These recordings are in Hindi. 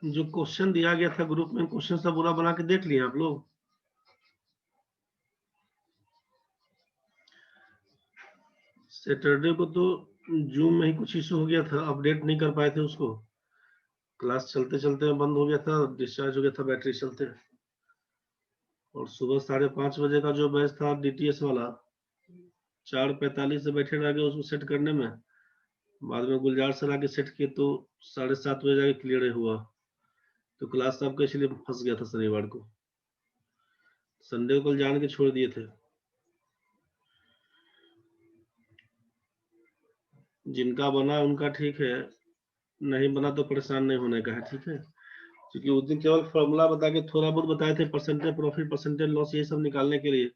जो क्वेश्चन दिया गया था ग्रुप में, क्वेश्चन सब पूरा बना के देख लिए आप लोग? सैटरडे को तो जूम में ही कुछ इशू हो गया था, अपडेट नहीं कर पाए थे उसको। क्लास चलते चलते बंद हो गया था, डिस्चार्ज हो गया था बैटरी चलते। और सुबह 5:30 बजे का जो बैच था डीटीएस वाला, 4:45 से बैठे रह गए उसको सेट करने में। बाद में गुलजार सर आके सेट किए तो 7:30 बजे जाके क्लियर हुआ। तो क्लास आपका इसलिए फंस गया था शनिवार को। संडे को कल जान के छोड़ दिए थे। जिनका बना उनका ठीक है, नहीं बना तो परेशान नहीं होने का है, ठीक है। क्योंकि उस दिन केवल फॉर्मूला बता के थोड़ा बहुत बताए थे, परसेंटेज प्रॉफिट, परसेंटेज लॉस, ये सब निकालने के लिए।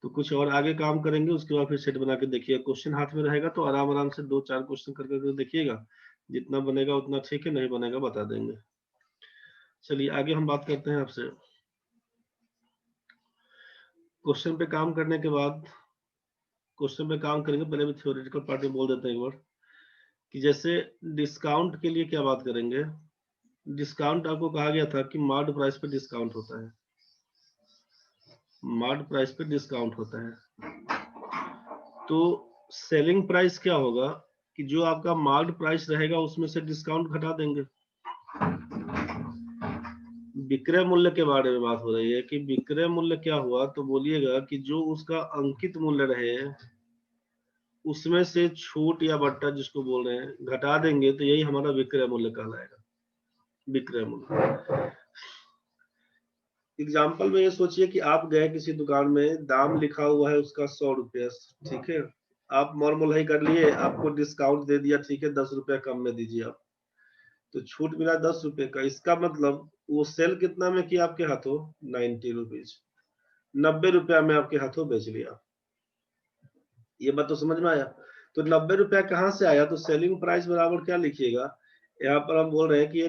तो कुछ और आगे काम करेंगे, उसके बाद फिर सेट बना के देखिएगा। क्वेश्चन हाथ में रहेगा तो आराम आराम से 2-4 क्वेश्चन करके देखिएगा। जितना बनेगा उतना ठीक है, नहीं बनेगा बता देंगे। चलिए आगे हम बात करते हैं आपसे। क्वेश्चन पे काम करने के बाद, क्वेश्चन पे काम करेंगे, पहले भी थ्योरेटिकल पार्ट में बोल देते हैं एक बार कि जैसे डिस्काउंट के लिए क्या बात करेंगे। डिस्काउंट आपको कहा गया था कि मार्ड प्राइस पे डिस्काउंट होता है, मार्ड प्राइस पे डिस्काउंट होता है। तो सेलिंग प्राइस क्या होगा कि जो आपका मार्ड प्राइस रहेगा उसमें से डिस्काउंट घटा देंगे। विक्रय मूल्य के बारे में बात हो रही है कि विक्रय मूल्य क्या हुआ, तो बोलिएगा कि जो उसका अंकित मूल्य रहे उसमें से छूट या बट्टा जिसको बोल रहे हैं घटा देंगे, तो यही हमारा विक्रय मूल्य कहलाएगा। विक्रय मूल्य एग्जाम्पल में ये सोचिए कि आप गए किसी दुकान में, दाम लिखा हुआ है उसका 100 रुपया, ठीक है। आप मोल ही कर लिए, आपको डिस्काउंट दे दिया, ठीक है 10 रुपया कम में दीजिए आप। तो छूट मिला 10 रुपए का, इसका मतलब वो सेल कितना में किया आपके हाथों, 90 रुपीज, 90 रुपया में आपके हाथों बेच लिया। ये बात तो समझ में आया। तो 90 रुपया कहाँ से आया, तो सेलिंग प्राइस बराबर क्या लिखिएगा, यहाँ पर हम बोल रहे हैं कि ये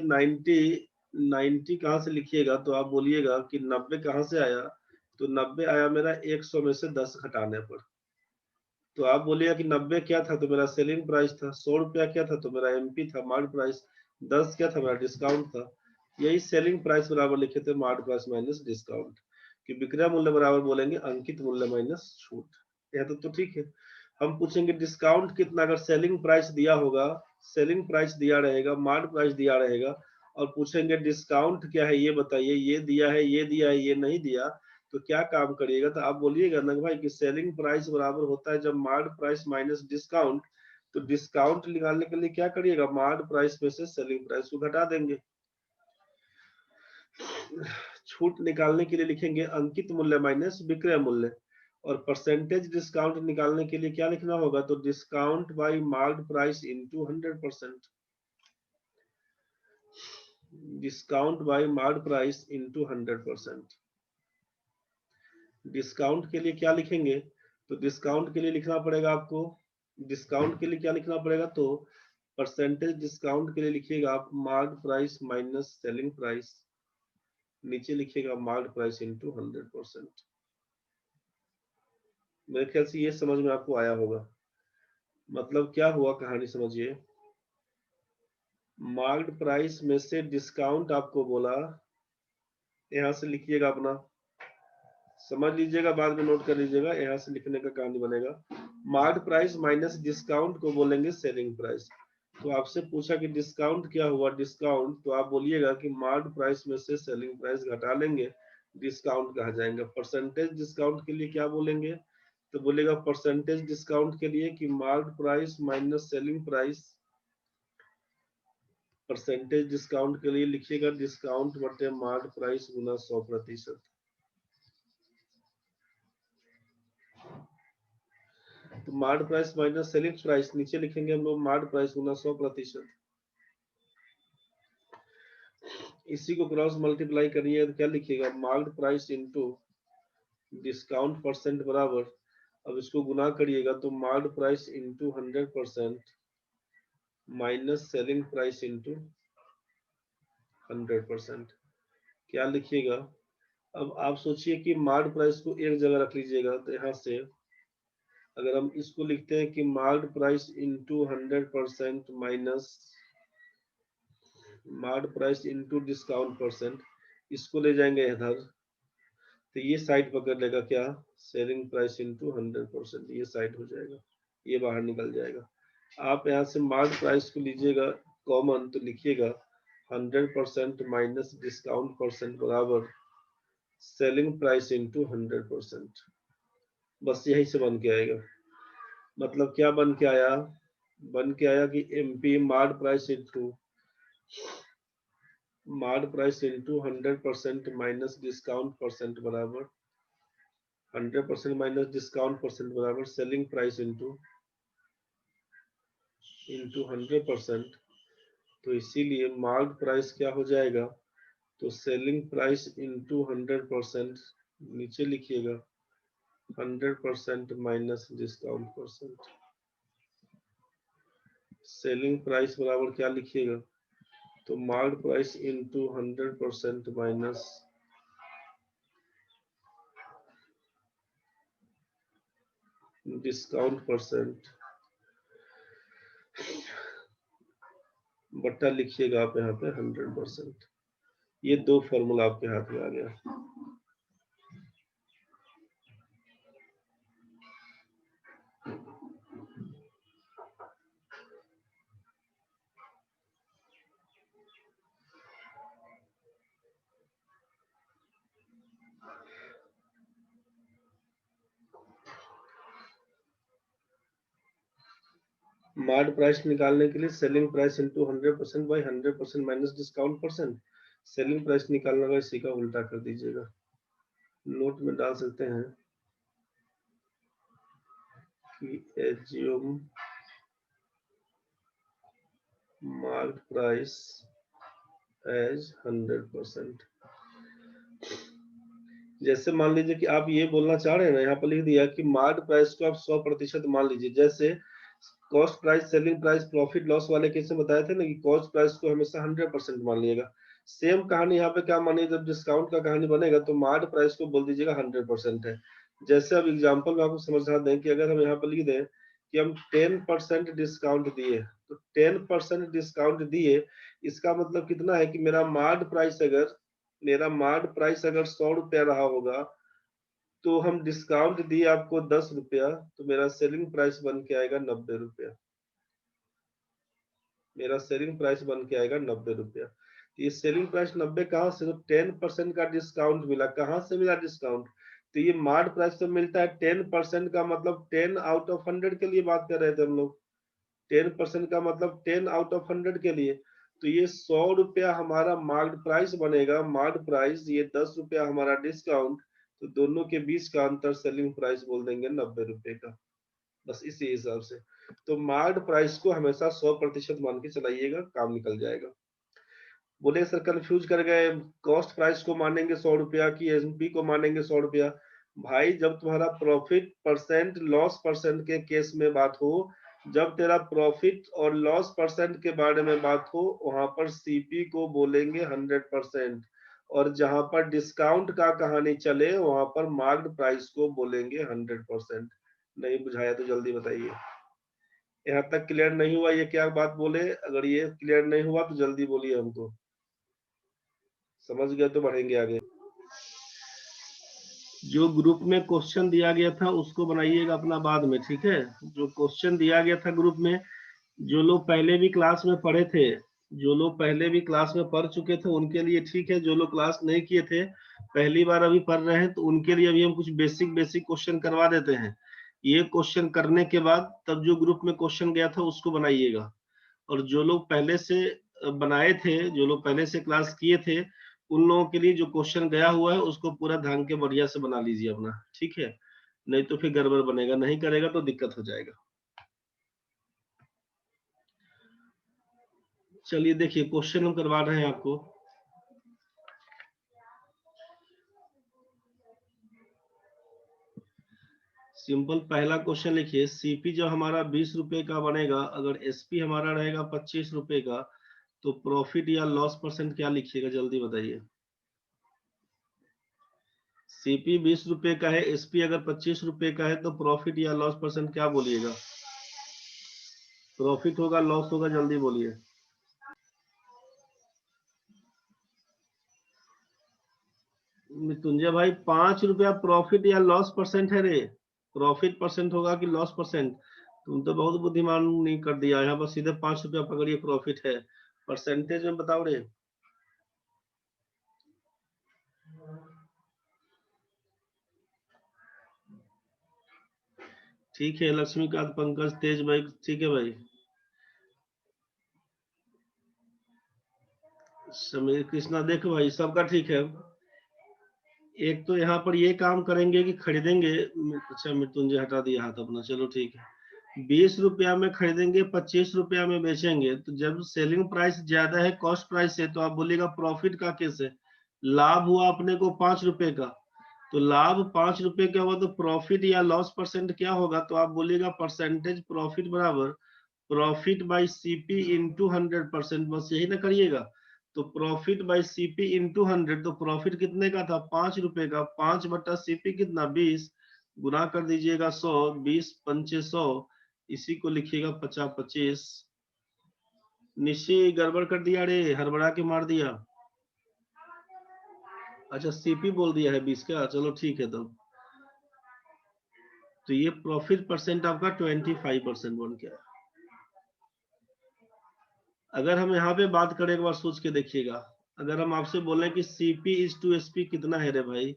90 कहाँ से लिखिएगा, तो आप बोलिएगा कि 90 कहाँ से आया, तो 90 आया मेरा 100 में से 10 घटाने पर। तो आप बोलिएगा कि 90 क्या था, तो मेरा सेलिंग प्राइस था। 100 रुपया क्या था, तो मेरा एमपी था, मार्ट प्राइस। 10 क्या था, मेरा डिस्काउंट था। यही सेलिंग प्राइस बराबर लिखे थे मार्ट प्राइस माइनस डिस्काउंट। कि विक्रय मूल्य बराबर बोलेंगे अंकित मूल्य माइनस छूट। यह तो ठीक है। हम पूछेंगे डिस्काउंट कितना, अगर सेलिंग प्राइस दिया होगा, सेलिंग प्राइस दिया रहेगा, मार्ट प्राइस दिया रहेगा, और पूछेंगे डिस्काउंट क्या है ये बताइए, ये दिया है, ये दिया है, ये नहीं दिया, तो क्या काम करिएगा, तो आप बोलिएगा ना भाई कि सेलिंग प्राइस बराबर होता है जब मार्ट प्राइस माइनस डिस्काउंट। तो डिस्काउंट निकालने के लिए क्या करिएगा, मार्ट प्राइस में से सेलिंग प्राइस को घटा देंगे। छूट निकालने के लिए लिखेंगे अंकित मूल्य माइनस विक्रय मूल्य। और परसेंटेज डिस्काउंट निकालने के लिए क्या लिखना होगा, तो discount bye mart price into 100%। Discount bye mart price into 100%। Discount के लिए क्या लिखेंगे, तो डिस्काउंट के लिए लिखना पड़ेगा आपको, डिस्काउंट के लिए क्या लिखना पड़ेगा, तो परसेंटेज डिस्काउंट के लिए लिखिएगा आप mart price minus selling price, नीचे लिखिएगा मार्ट प्राइस इंटू 100%। मेरे ख्याल से ये समझ में आपको आया होगा। मतलब क्या हुआ, कहानी समझिए। मार्क्ड प्राइस में से डिस्काउंट आपको बोला, यहां से लिखिएगा अपना, समझ लीजिएगा, बाद में नोट कर लीजिएगा, यहाँ से लिखने का कहानी बनेगा। मार्क्ड प्राइस माइनस डिस्काउंट को बोलेंगे सेलिंग प्राइस। तो आपसे पूछा कि डिस्काउंट क्या हुआ, डिस्काउंट, तो आप बोलिएगा कि मार्क्ड प्राइस में से सेलिंग प्राइस घटा लेंगे, डिस्काउंट कहा जाएगा। परसेंटेज डिस्काउंट के लिए क्या बोलेंगे, तो बोलेगा परसेंटेज डिस्काउंट के लिए कि marked price minus selling price. Percentage discount के लिए लिखिएगा डिस्काउंट बटे मार्क्ड प्राइस गुना 100%। तो mart price minus selling price, नीचे लिखेंगे हम लोग मार्ट प्राइस गुना 100%। इसी को क्रॉस मल्टीप्लाई करिए तो क्या लिखिएगा, mart price into discount percent बराबर, अब इसको गुना करिएगा तो mart price into 100% minus selling price into 100%। क्या लिखिएगा, अब आप सोचिए कि मार्ट प्राइस को एक जगह रख लीजिएगा, तो यहाँ से अगर हम इसको लिखते हैं कि marked price into 100% minus marked price into discount percent, इसको ले जाएंगे इधर, तो ये साइड पकड़ लेगा क्या, सेलिंग प्राइस इनटू 100%, ये साइड हो जाएगा, ये बाहर निकल जाएगा। आप यहाँ से मार्ड प्राइस को लीजिएगा कॉमन, तो लिखिएगा 100% माइनस डिस्काउंट परसेंट बराबर सेलिंग प्राइस इनटू 100%। बस यही से बन के आएगा। मतलब क्या बन के आया, बन के आया कि MP marked price into 100% minus discount percent बराबर 100% माइनस डिस्काउंट परसेंट बराबर सेलिंग प्राइस इनटू 100%। तो इसीलिए मार्क प्राइस क्या हो जाएगा, तो सेलिंग प्राइस इनटू 100%, नीचे लिखिएगा 100% minus discount percent. Selling price बराबर क्या लिखिएगा, तो mark price into 100% minus discount percent बट्टा लिखिएगा आप यहाँ पे 100%। ये दो फॉर्मूला आपके हाथ में आ गया। मार्ड प्राइस निकालने के लिए selling price into 100% by 100% minus discount percent, selling price निकालने का इसी का उल्टा कर दीजिएगा, नोट में डाल सकते हैं कि एज्यूम मार्क प्राइस एज 100%। जैसे मान लीजिए कि आप ये बोलना चाह रहे हैं ना, यहाँ पर लिख दिया कि मार्क प्राइस को आप 100% मान लीजिए। जैसे cost price, selling price, profit loss वाले केस में बताए थे ना कि कॉस्ट प्राइस को हमेशा 100% मान लिएगा। सेम कहानी यहाँ पे क्या मानिए, जब डिस्काउंट का कहानी बनेगा तो मार्क प्राइस को बोल दीजिएगा 100% है। जैसे अब एग्जाम्पल में आपको समझा दें कि अगर हम यहाँ पर लिख दें कि हम 10% डिस्काउंट दिए, तो 10% डिस्काउंट दिए, इसका मतलब कितना है कि मेरा मार्ड प्राइस अगर 100 रुपया रहा होगा, तो हम डिस्काउंट दिए आपको 10 रुपया, तो मेरा सेलिंग प्राइस बन के आएगा 90 रुपया। मेरा सेलिंग प्राइस बन के आएगा 90 रुपया। ये सेलिंग प्राइस 90 कहाँ से, तो 10% का डिस्काउंट मिला। कहाँ से मिला डिस्काउंट, तो ये मार्ड प्राइस तो मिलता है 10% का, मतलब 10 आउट ऑफ 100 के लिए बात कर रहे थे हम लोग। 10% का मतलब 10 आउट ऑफ 100 के लिए। तो ये 100 रुपया हमारा मार्क प्राइस बनेगा, मार्क प्राइस, ये 10 रुपया हमारा डिस्काउंट, तो दोनों के बीच का अंतर सेलिंग प्राइस बोल देंगे 90 रुपए का। बस इसी हिसाब से। तो मार्क प्राइस को हमेशा 100% मान के चलाइएगा, काम निकल जाएगा। बोले सर कंफ्यूज कर गए, कॉस्ट प्राइस को मानेंगे 100 रुपया कि एसपी को मानेंगे 100 रुपया। भाई जब तुम्हारा प्रॉफिट परसेंट लॉस परसेंट के केस में बात हो, जब तेरा प्रॉफिट और लॉस परसेंट के बारे में बात हो, वहां पर सीपी को बोलेंगे 100%, और जहां पर डिस्काउंट का कहानी चले वहां पर मार्क्ड प्राइस को बोलेंगे 100%। नहीं बुझाया तो जल्दी बताइए। यहाँ तक क्लियर नहीं हुआ ये क्या बात बोले? अगर ये क्लियर नहीं हुआ तो जल्दी बोलिए हमको। समझ गए तो बढ़ेंगे आगे। जो ग्रुप में क्वेश्चन दिया गया था उसको बनाइएगा अपना बाद में, ठीक है? जो क्वेश्चन दिया गया था ग्रुप में, जो लोग पहले भी क्लास में पढ़े थे, जो लोग पहले भी क्लास में पढ़ चुके थे उनके लिए ठीक है। जो लोग क्लास नहीं किए थे, पहली बार अभी पढ़ रहे हैं, तो उनके लिए अभी हम कुछ बेसिक बेसिक क्वेश्चन करवा देते हैं। ये क्वेश्चन करने के बाद तब जो ग्रुप में क्वेश्चन गया था उसको बनाइएगा। और जो लोग पहले से बनाए थे, जो लोग पहले से क्लास किए थे, उन लोगों के लिए जो क्वेश्चन गया हुआ है उसको पूरा ध्यान के बढ़िया से बना लीजिए अपना, ठीक है? नहीं तो फिर गड़बड़ बनेगा, नहीं करेगा तो दिक्कत हो जाएगा। चलिए देखिए क्वेश्चन हम करवा रहे हैं आपको। सिंपल पहला क्वेश्चन लिखिए, सीपी जब हमारा 20 रुपए का बनेगा, अगर एसपी हमारा रहेगा 25 रुपए का, तो प्रॉफिट या लॉस परसेंट क्या लिखिएगा, जल्दी बताइए। सीपी 20 रुपए का है, एसपी अगर 25 रुपए का है, तो प्रॉफिट या लॉस परसेंट क्या बोलिएगा? प्रॉफिट होगा लॉस होगा, जल्दी बोलिए। मृत्युंजय भाई 5 रुपया प्रॉफिट या लॉस परसेंट है रे? प्रॉफिट परसेंट होगा कि लॉस परसेंट? तुम तो बहुत बुद्धिमान नहीं कर दिया, यहाँ पर सीधे 5 रुपया पकड़िए प्रॉफिट है, परसेंटेज में बताओ रे। ठीक है लक्ष्मीकांत, पंकज, तेज भाई, ठीक है भाई। समीर, कृष्णा, देखो भाई सबका ठीक है। एक तो यहाँ पर ये काम करेंगे कि खरीदेंगे। अच्छा मृत्युंजय हटा दिया हाथ अपना, चलो ठीक है। 20 रुपया में खरीदेंगे, 25 रुपया में बेचेंगे, तो जब सेलिंग प्राइस ज्यादा है कॉस्ट प्राइस से, तो आप बोलिएगा प्रॉफिट का केस है। लाभ हुआ अपने को 5 रुपए का, तो लाभ 5 रुपए का हुआ, तो प्रॉफिट या लॉस परसेंट क्या होगा, तो आप बोलिएगा परसेंटेज प्रॉफिट बराबर प्रॉफिट बाई सीपी इंटू 100%, बस यही ना करिएगा। तो प्रॉफिट बाई सीपी इंटू 100, तो प्रॉफिट कितने का था 5 रुपए का, 5/सीपी कितना 20, गुना कर दीजिएगा 100, 20×5 = 100, इसी को लिखिएगा 50×25। निश्चय गड़बड़ कर दिया रे, हड़बड़ा के मार दिया। अच्छा सीपी बोल दिया है 20 का, चलो ठीक है तब। तो ये प्रॉफिट परसेंट आपका 25% बन गया। अगर हम यहाँ पे बात करें, एक बार सोच के देखिएगा, अगर हम आपसे बोले कि सीपी इज टू एसपी कितना है रे भाई,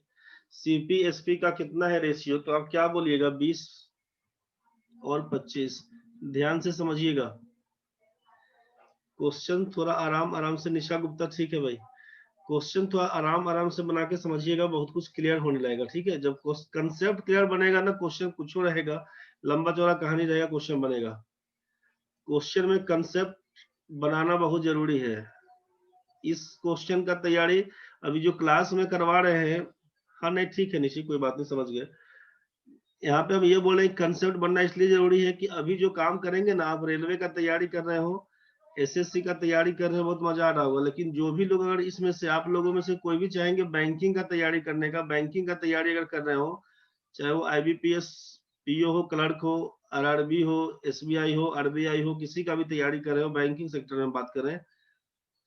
सीपी एसपी का कितना है रेशियो, तो आप क्या बोलिएगा 20 और 25। ध्यान से समझिएगा क्वेश्चन, थोड़ा आराम आराम से, निशा गुप्ता, ठीक है भाई। क्वेश्चन थोड़ा आराम आराम से बना के समझिएगा, बहुत कुछ क्लियर होने लगेगा, ठीक है। जब कंसेप्ट क्लियर बनेगा ना, क्वेश्चन कुछ रहेगा, लंबा चौड़ा कहानी रहेगा, क्वेश्चन बनेगा। क्वेश्चन में कंसेप्ट बनाना बहुत जरूरी है। इस क्वेश्चन का तैयारी अभी जो क्लास में करवा रहे हैं, हाँ नहीं ठीक है निशी, कोई बात नहीं, समझ गए। यहाँ पे हम ये बोले कंसेप्ट बनना इसलिए जरूरी है कि अभी जो काम करेंगे ना, आप रेलवे का तैयारी कर रहे हो, एसएससी का तैयारी कर रहे हो, बहुत मजा आ रहा होगा, लेकिन जो भी लोग अगर इसमें से आप लोगों में से कोई भी चाहेंगे बैंकिंग का तैयारी करने का, बैंकिंग का तैयारी अगर कर रहे हो, चाहे वो आईबीपीएस पीओ हो, क्लर्क हो, आरआरबी हो, एसबीआई हो, आरबीआई हो, किसी का भी तैयारी कर रहे हो, बैंकिंग सेक्टर में बात करें,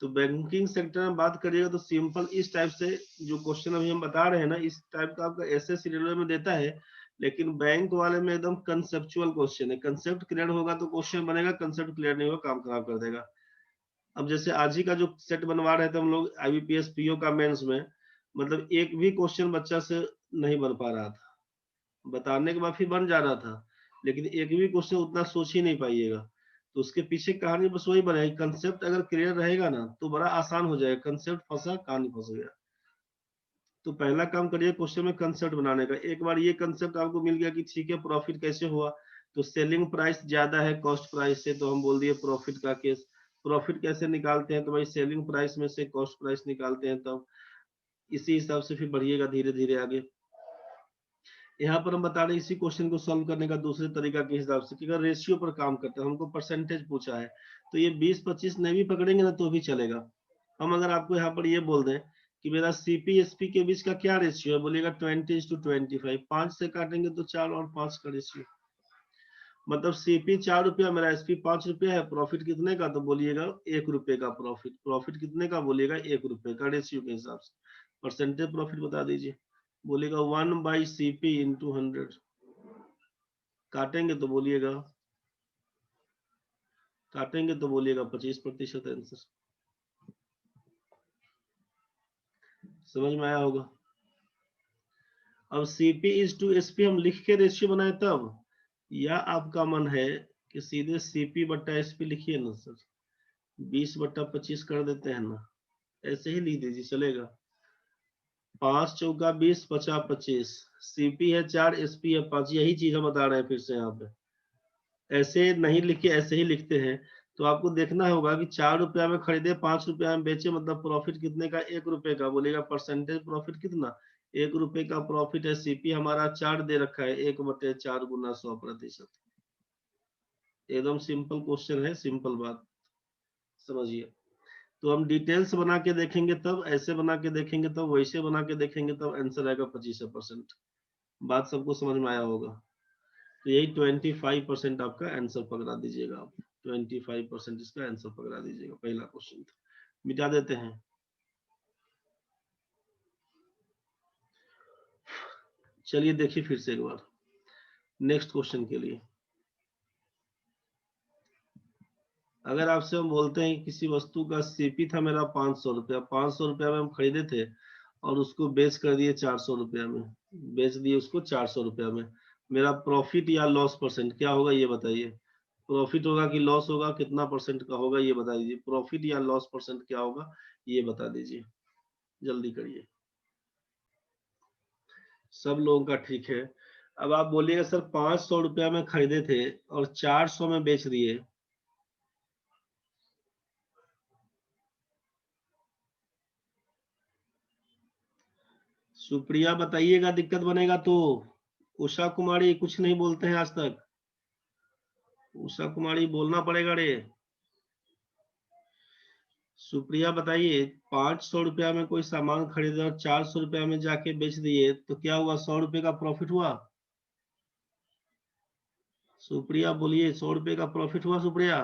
तो बैंकिंग सेक्टर में बात करिएगा तो सिंपल इस टाइप से जो क्वेश्चन अभी हम बता रहे हैं ना, इस टाइप का आपका एसएससी रेलवे में देता है। लेकिन बैंक वाले में एकदम कंसेप्चुअल क्वेश्चन है, कंसेप्ट क्लियर होगा तो क्वेश्चन बनेगा, कंसेप्ट क्लियर नहीं होगा काम खराब कर देगा। अब जैसे आज ही का जो सेट बनवा रहे थे हम लोग आईबीपीएस पीओ का मेंस में, मतलब एक भी क्वेश्चन बच्चा से नहीं बन पा रहा था, बताने के बाद फिर बन जा रहा था, लेकिन एक भी क्वेश्चन उतना सोच ही नहीं पाइएगा। तो उसके पीछे कहानी बस वही बनेगी, कंसेप्ट अगर क्लियर रहेगा ना तो बड़ा आसान हो जाएगा, कंसेप्ट फंसा कहानी फंस गया। तो पहला काम करिए क्वेश्चन में कंसेप्ट बनाने का। एक बार ये कंसेप्ट आपको मिल गया कि ठीक है प्रॉफिट कैसे हुआ, तो सेलिंग प्राइस ज्यादा है कॉस्ट प्राइस से, तो हम बोल दिए प्रॉफिट का केस। प्रॉफिट कैसे निकालते हैं, तो भाई सेलिंग प्राइस में से कॉस्ट प्राइस निकालते हैं, तब इसी हिसाब से फिर बढ़िएगा धीरे धीरे आगे। यहाँ पर हम बता रहे हैं इसी क्वेश्चन को सॉल्व करने का दूसरे तरीका के हिसाब से कि अगर रेशियो पर काम करते हैं, हमको परसेंटेज पूछा है, तो ये 20-25 नहीं भी पकड़ेंगे ना तो भी चलेगा। हम अगर आपको यहाँ पर ये बोल दें कि मेरा सीपी एसपी के बीच का क्या रेशियो है, बोलिएगा 20:25, 5 से काटेंगे तो 4 और 5 का रेशियो, मतलब सीपी 4 रुपया, मेरा एसपी 5 रुपया है, प्रॉफिट कितने का, तो बोलिएगा 1 रुपए का प्रॉफिट, प्रॉफिट कितने का बोलिएगा 1 रुपए का, रेशियो के हिसाब से। परसेंटेज प्रॉफिट बता दीजिए, बोलिएगा 1/CP इंटू 100, काटेंगे तो बोलिएगा, काटेंगे तो बोलिएगा 25% आंसर। समझ में आया होगा। अब सीपी इज टू एसपी हम लिख के रेशियो बनाए तब, या आपका मन है कि सीधे सीपी बट्टा एसपी लिखिए ना सर, 20/25 कर देते हैं ना, ऐसे ही लिख दीजिए चलेगा। 5 चौका 20, 50-25, सीपी है 4, एसपी है 5, यही चीज हम बता रहे हैं फिर से यहाँ पे। ऐसे नहीं लिखे, ऐसे ही लिखते हैं। तो आपको देखना होगा कि 4 रुपया में खरीदे, 5 रुपया में बेचे, मतलब प्रॉफिट कितने का 1 रुपए का, बोलेगा परसेंटेज प्रॉफिट कितना 1 रुपए का प्रॉफिट है। सीपी हमारा 4 दे रखा है, 1/4 गुना 100%। एकदम सिंपल क्वेश्चन है, सिंपल बात समझिए। तो हम डिटेल्स बना के देखेंगे तब, ऐसे बना के देखेंगे तब, वैसे बना के देखेंगे तब, आंसर आएगा 25%। बात सबको समझ में आया होगा। तो यही 25% आपका आंसर पकड़ा दीजिएगा आप, 25% इसका आंसर पकड़ा दीजिएगा, पहला क्वेश्चन था। मिटा देते हैं। चलिए देखिए फिर से एक बार नेक्स्ट क्वेश्चन के लिए। अगर आपसे हम बोलते हैं किसी वस्तु का सीपी था मेरा 500 रुपया, 500 रुपया में हम खरीदे थे और उसको बेच कर दिए 400 रुपया में, बेच दिए उसको 400 रुपया में, मेरा प्रॉफिट या लॉस परसेंट क्या होगा ये बताइए। प्रॉफिट होगा कि लॉस होगा, कितना परसेंट का होगा ये बता दीजिए। प्रॉफिट या लॉस परसेंट क्या होगा ये बता दीजिए, जल्दी करिए। सब लोगों का ठीक है। अब आप बोलिएगा सर 500 रुपया में खरीदे थे और 400 में बेच दिए, सुप्रिया बताइएगा दिक्कत बनेगा तो। उषा कुमारी कुछ नहीं बोलते हैं आज तक, उषा कुमारी बोलना पड़ेगा रे। सुप्रिया बताइए 500 रुपया में कोई सामान खरीदे और 400 रुपया में जाके बेच दिए तो क्या हुआ, 100 रुपए का प्रॉफिट हुआ। सुप्रिया बोलिए 100 रुपए का प्रॉफिट हुआ सुप्रिया।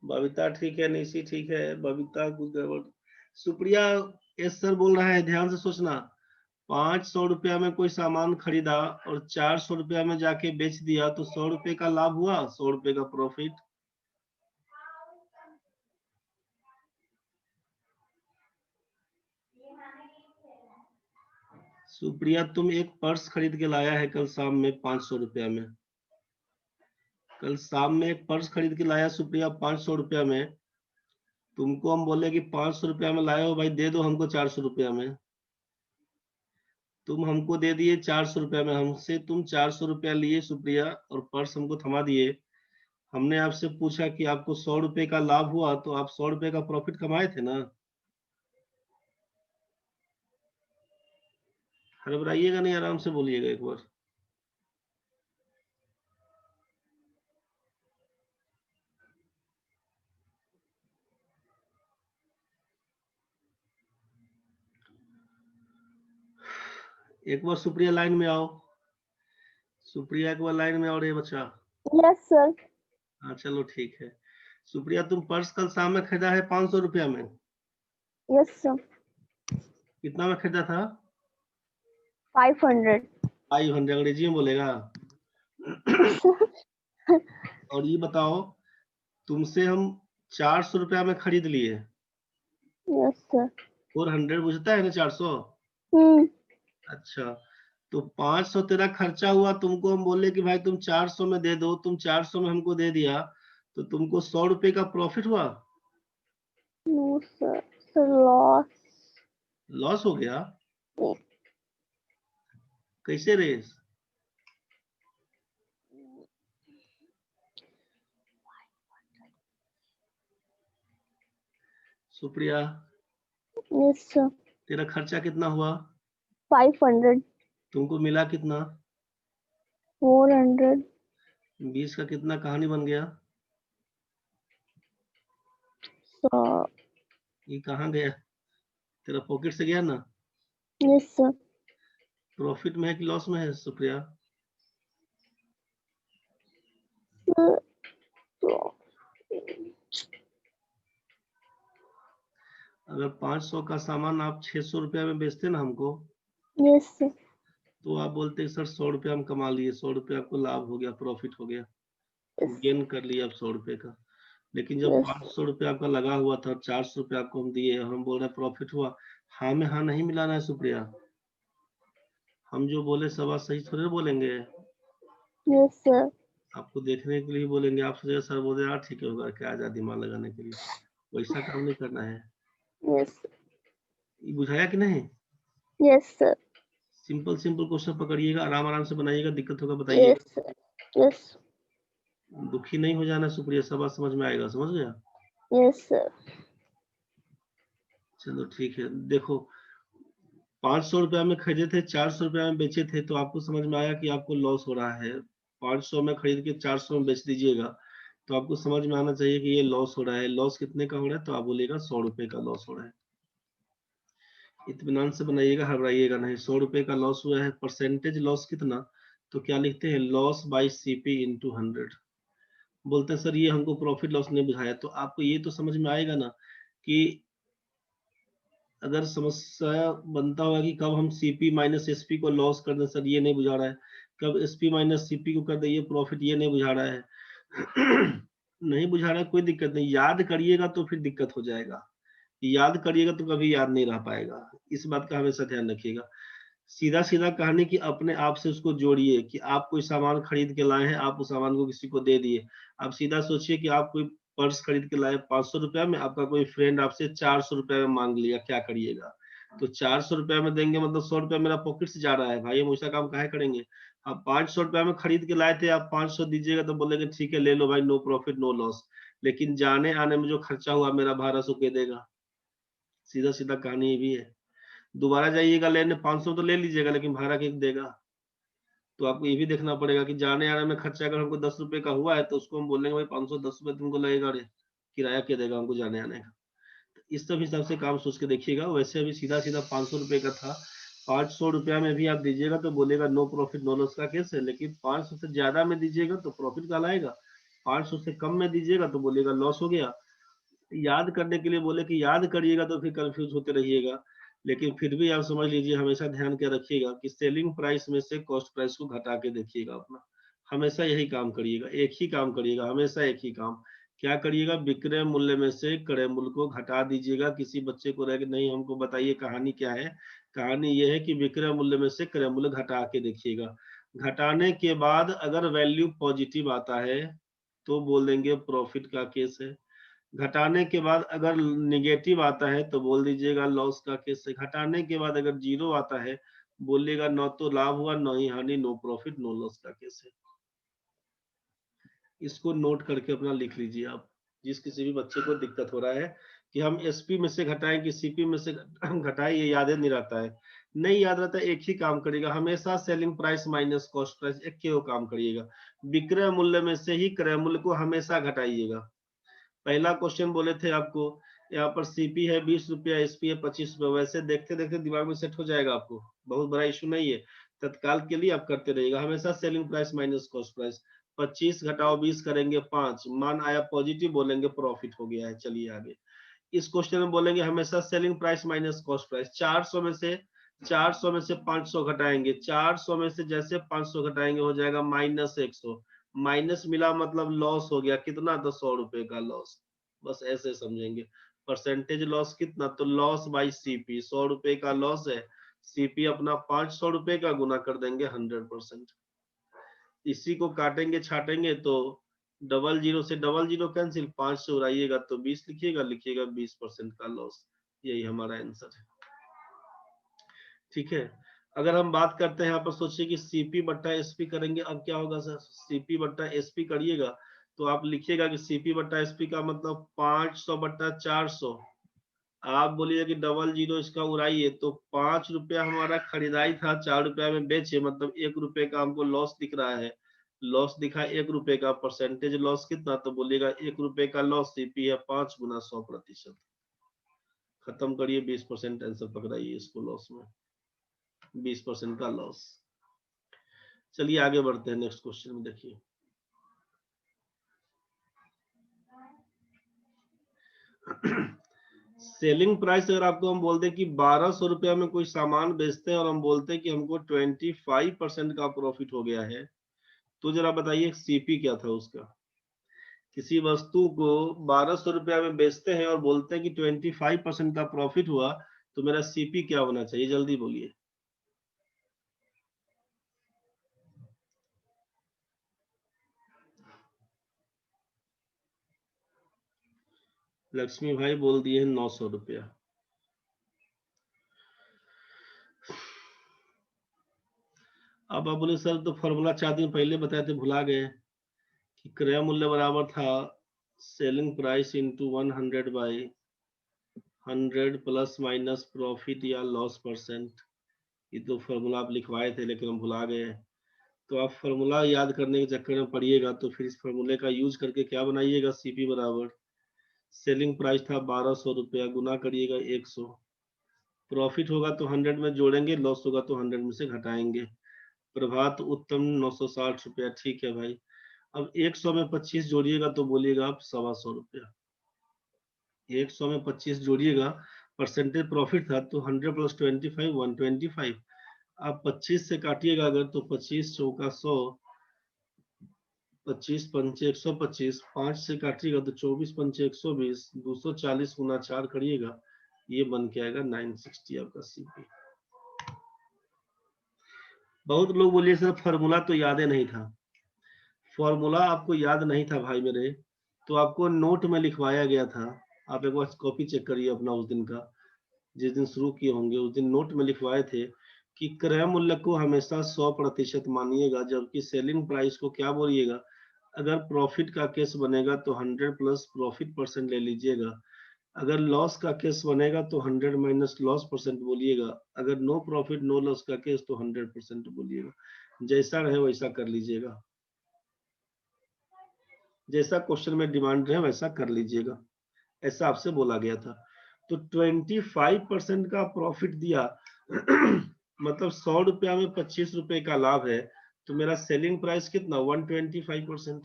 बबीता ठीक है, निशी ठीक है, बबीता कुछ गड़बड़। सुप्रिया यस सर बोल रहा है, ध्यान से सोचना। 500 रुपया में कोई सामान खरीदा और 400 रुपया में जाके बेच दिया तो 100 रुपए का लाभ हुआ, 100 रुपए का प्रॉफिट। सुप्रिया तुम एक पर्स खरीद के लाया है कल शाम में 500 रुपया में, कल शाम में एक पर्स खरीद के लाया सुप्रिया 500 रुपया में, तुमको हम बोले कि 500 रुपया में लाए हो भाई, दे दो हमको 400 रुपया में, तुम हमको दे दिए 400 रुपया में, हमसे तुम 400 रुपया लिए सुप्रिया और पर्स हमको थमा दिए। हमने आपसे पूछा कि आपको 100 रुपए का लाभ हुआ तो आप 100 रुपए का प्रॉफिट कमाए थे ना। हड़बड़ाइएगा नहीं, आराम से बोलिएगा एक बार। एक बार सुप्रिया लाइन में आओ, सुप्रिया एक बार लाइन में आओ रे बच्चा। Yes sir. हाँ चलो ठीक है। सुप्रिया तुम पर्स कल शाम में खरीदा है 500 रुपया में, यस सर। कितना में खरीदा था। 500। 500 अंग्रेजी में बोलेगा। और ये बताओ तुमसे हम 400 रुपया में खरीद लिए, यस सर। 400 बुझता है ना 400। हम्म। अच्छा तो 500 तेरा खर्चा हुआ, तुमको हम बोले कि भाई तुम 400 में दे दो, तुम 400 में हमको दे दिया तो तुमको 100 रुपए का प्रॉफिट हुआ, no sir, sir loss. Loss हो गया। कैसे रे। Supriya yes sir. तेरा खर्चा कितना हुआ, 500। तुमको मिला कितना, 400। 20 का कितना कहानी बन गया। सर। ये कहाँ गया, तेरा पॉकेट से गया ना। Yes sir. प्रॉफिट में है कि लॉस में है सुप्रिया। अगर 500 का सामान आप 600 रुपया में बेचते ना हमको, यस सर। तो आप बोलते सर 100 रुपया हम कमा लिए, 100 रुपया आपको लाभ हो गया, प्रॉफिट हो गया, गेन कर लिया आप 100 रुपए का। लेकिन जब 500 रुपया आपका लगा हुआ था, 400 रुपया आपको हम दिए और हम बोल रहे प्रॉफिट हुआ, हाँ में हाँ नहीं मिलाना है सुप्रिया। हम जो बोले सब बात सही थोड़े बोलेंगे, यस सर। आपको देखने के लिए बोलेंगे। आप सोचेगा सर बोले यार ठीक है होगा क्या, ज्यादा दिमाग लगाने के लिए, वैसा काम नहीं करना है। यस। ये बुझाया कि नहीं। Yes sir. Simple simple question पकड़िएगा, आराम आराम से बनाइएगा, दिक्कत होगा बताइएगा। Yes sir. यस। दुखी नहीं हो जाना सुप्रिया, सब बात समझ में आएगा, समझ गया। Yes sir. चलो ठीक है। देखो 500 रुपया में खरीदे थे, 400 रुपया में बेचे थे, तो आपको समझ में आया कि आपको लॉस हो रहा है। 500 में खरीद के 400 में बेच दीजिएगा तो आपको समझ में आना चाहिए कि ये लॉस हो रहा है। लॉस कितने का हो रहा है तो आप बोलिएगा 100 रुपए का लॉस हो रहा है। इत्मीनान से बनाइएगा, घबराइएगा नहीं। 100 रुपए का लॉस हुआ है, परसेंटेज लॉस कितना, तो क्या लिखते हैं, लॉस बाई सीपी इंटू 100। बोलते हैं सर ये हमको प्रॉफिट लॉस नहीं बुझाया, तो आपको ये तो समझ में आएगा ना कि अगर समस्या बनता होगा कि कब हम सीपी माइनस एसपी को लॉस कर दें सर, ये नहीं बुझा रहा है। कब एसपी माइनस सीपी को कर दे ये प्रॉफिट, ये नहीं बुझा रहा है। नहीं बुझा रहा है, कोई दिक्कत नहीं, याद करिएगा तो फिर दिक्कत हो जाएगा। याद करिएगा तो कभी याद नहीं रह पाएगा, इस बात का हमेशा ध्यान रखिएगा। सीधा सीधा कहानी कि अपने आप से उसको जोड़िए कि आप कोई सामान खरीद के लाए हैं, आप उस सामान को किसी को दे दिए। आप सीधा सोचिए कि आप कोई पर्स खरीद के लाए 500 रुपया में, आपका कोई फ्रेंड आपसे 400 रुपया में मांग लिया, क्या करिएगा? तो 400 रुपया में देंगे मतलब 100 रुपया मेरा पॉकेट से जा रहा है भाई, हम ऐसा काम काहे करेंगे? आप 500 रुपया में खरीद के लाए थे, आप 500 दीजिएगा तो बोलेंगे ठीक है ले लो भाई, नो प्रॉफिट नो लॉस। लेकिन जाने आने में जो खर्चा हुआ मेरा भाड़ा सो के देगा। सीधा सीधा कहानी ये भी है। दोबारा जाइएगा लेने 500 तो ले लीजिएगा, लेकिन भाड़ा किक देगा। तो आपको ये भी देखना पड़ेगा कि जाने आने में खर्चा अगर हमको 10 रुपए का हुआ है तो उसको हम बोलेंगे भाई 510 रुपए तुमको लगेगा रे, किराया क्या देगा हमको जाने आने का। तो इस सब हिसाब से काम सोच के देखिएगा। वैसे अभी सीधा सीधा 500 रुपए का था, 500 रुपया में भी आप दीजिएगा तो बोलेगा नो प्रॉफिट नो लॉस का केस है, लेकिन 500 से ज्यादा में दीजिएगा तो प्रॉफिट का लाएगा, 500 से कम में दीजिएगा तो बोलेगा लॉस हो गया। याद करने के लिए बोले कि याद करिएगा तो फिर कंफ्यूज होते रहिएगा। लेकिन फिर भी आप समझ लीजिए, हमेशा ध्यान के रखिएगा कि सेलिंग प्राइस में से कॉस्ट प्राइस को घटा के देखिएगा अपना। हमेशा यही काम करिएगा, एक ही काम करिएगा, हमेशा एक ही काम। क्या करिएगा? विक्रय मूल्य में से क्रय मूल्य को घटा दीजिएगा। किसी बच्चे को रह के नहीं हमको बताइए कहानी क्या है, कहानी ये है कि विक्रय मूल्य में से क्रय मूल्य घटा के देखिएगा। घटाने के बाद अगर वैल्यू पॉजिटिव आता है तो बोल देंगे प्रॉफिट का केस है। घटाने के बाद अगर निगेटिव आता है तो बोल दीजिएगा लॉस का केस है। घटाने के बाद अगर जीरो आता है बोलिएगा न तो लाभ हुआ न ही हानि, नो प्रॉफिट नो लॉस का केस है। इसको नोट करके अपना लिख लीजिए आप। जिस किसी भी बच्चे को दिक्कत हो रहा है कि हम एसपी में से घटाएं कि सीपी में से घटाएं, ये याद नहीं रहता है, नहीं याद रहता है, एक ही काम करिएगा हमेशा, selling price minus cost price, एक ही वो काम करिएगा। विक्रय मूल्य में से ही क्रय मूल्य को हमेशा घटाइएगा। पहला क्वेश्चन बोले थे आपको, यहाँ पर सीपी है 20 रुपया, एसपी है 25 रुपया, वैसे देखते देखते दिमाग में सेट हो जाएगा आपको, बहुत बड़ा इशू नहीं है। तत्काल के लिए आप करते रहिएगा हमेशा selling price minus cost price. 25 घटाओ 20 करेंगे 5, मान आया पॉजिटिव बोलेंगे प्रॉफिट हो गया है। चलिए आगे, इस क्वेश्चन में बोलेंगे हमेशा selling price minus cost price. 400 में से 500 घटाएंगे, 400 में से जैसे 500 घटाएंगे हो जाएगा माइनस 100। माइनस मिला मतलब लॉस हो गया, कितना? तो 100 रुपए का लॉस। बस ऐसे समझेंगे। परसेंटेज लॉस कितना? तो लॉस बाई सीपी, 100 रुपए का लॉस है, सीपी अपना 500 रुपए का गुना कर देंगे 100%। इसी को काटेंगे छाटेंगे तो डबल जीरो से डबल जीरो कैंसिल, 5 से उड़ाइएगा तो 20 लिखिएगा, लिखिएगा 20% का लॉस। यही हमारा आंसर है। ठीक है। अगर हम बात करते हैं यहाँ पर, सोचिए कि सीपी बट्टा एसपी करेंगे, अब क्या होगा सर? सीपी बट्टा एसपी करिएगा तो आप लिखिएगा कि सीपी बट्टा एसपी का मतलब 500 बट्टा 400। आप बोलिए कि डबल जीरो इसका उड़ाइए तो 5 रुपया हमारा खरीदाई था, 4 रुपया में बेचे, मतलब 1 रुपए का हमको लॉस दिख रहा है। लॉस दिखा 1 रुपए का, परसेंटेज लॉस कितना? तो बोलिएगा 1 रुपए का लॉस, सीपी है 5 गुना 100%। खत्म करिए, 20% आंसर पकड़ाइए इसको लॉस में, 20% का लॉस। चलिए आगे बढ़ते हैं, नेक्स्ट क्वेश्चन में देखिए। सेलिंग प्राइस अगर आपको हम बोलते हैं कि 1200 रुपया में कोई सामान बेचते हैं और हम बोलते हैं कि हमको 25% का प्रॉफिट हो गया है, तो जरा बताइए सीपी क्या था उसका? किसी वस्तु को 1200 रुपया में बेचते हैं और बोलते हैं कि 25% का प्रॉफिट हुआ, तो मेरा सीपी क्या होना चाहिए? जल्दी बोलिए। लक्ष्मी भाई बोल दिए 900 रुपया। अब आप बोले सर तो फॉर्मूला 4 दिन पहले बताए थे, भुला गए कि क्रय मूल्य बराबर था selling price into 100 by 100 plus minus profit या लॉस परसेंट। ये तो फॉर्मूला आप लिखवाए थे लेकिन हम भुला गए। तो आप फॉर्मूला याद करने के चक्कर में पड़िएगा तो फिर इस फॉर्मूले का यूज करके क्या बनाइएगा? सीपी बराबर सेलिंग प्राइस था 1200 रुपया, गुना करिएगा 100, प्रॉफिट होगा तो 100 में जोड़ेंगे, लॉस होगा तो 100 में से घटाएंगे। प्रभात उत्तम 960 रुपया, ठीक है भाई। अब 100 में 25 जोड़िएगा तो बोलिएगा आप 125 रुपया। 100 में 25 जोड़िएगा, परसेंटेज प्रॉफिट था, तो 100 प्लस 25 125। आप 25 से काटिएगा अगर, तो 25 चौका 100, 25 पंचे 125, 5 से काटिएगा तो 24 पंचे 120, 240 गुना 4 करिएगा, ये बन के आएगा 960 आपका सीपी। बहुत लोग बोलिए सर फॉर्मूला तो याद ही नहीं था। फॉर्मूला आपको याद नहीं था भाई मेरे, तो आपको नोट में लिखवाया गया था। आप एक बार कॉपी चेक करिए अपना उस दिन का, जिस दिन शुरू किए होंगे उस दिन नोट में लिखवाए थे कि क्रय मूल्य को हमेशा 100% मानिएगा, जबकि सेलिंग प्राइस को क्या बोलिएगा। अगर प्रॉफिट का केस बनेगा तो 100 प्लस प्रॉफिट परसेंट ले लीजिएगा, अगर लॉस का केस बनेगा तो 100 माइनस लॉस परसेंट बोलिएगा, अगर नो प्रॉफिट नो लॉस का केस तो 100% बोलिएगा। जैसा रहे वैसा कर लीजिएगा, जैसा क्वेश्चन में डिमांड रहे वैसा कर लीजिएगा, ऐसा आपसे बोला गया था। तो 25% का प्रॉफिट दिया मतलब 100 रुपया में 25 रुपए का लाभ है, तो मेरा सेलिंग प्राइस कितना 125%।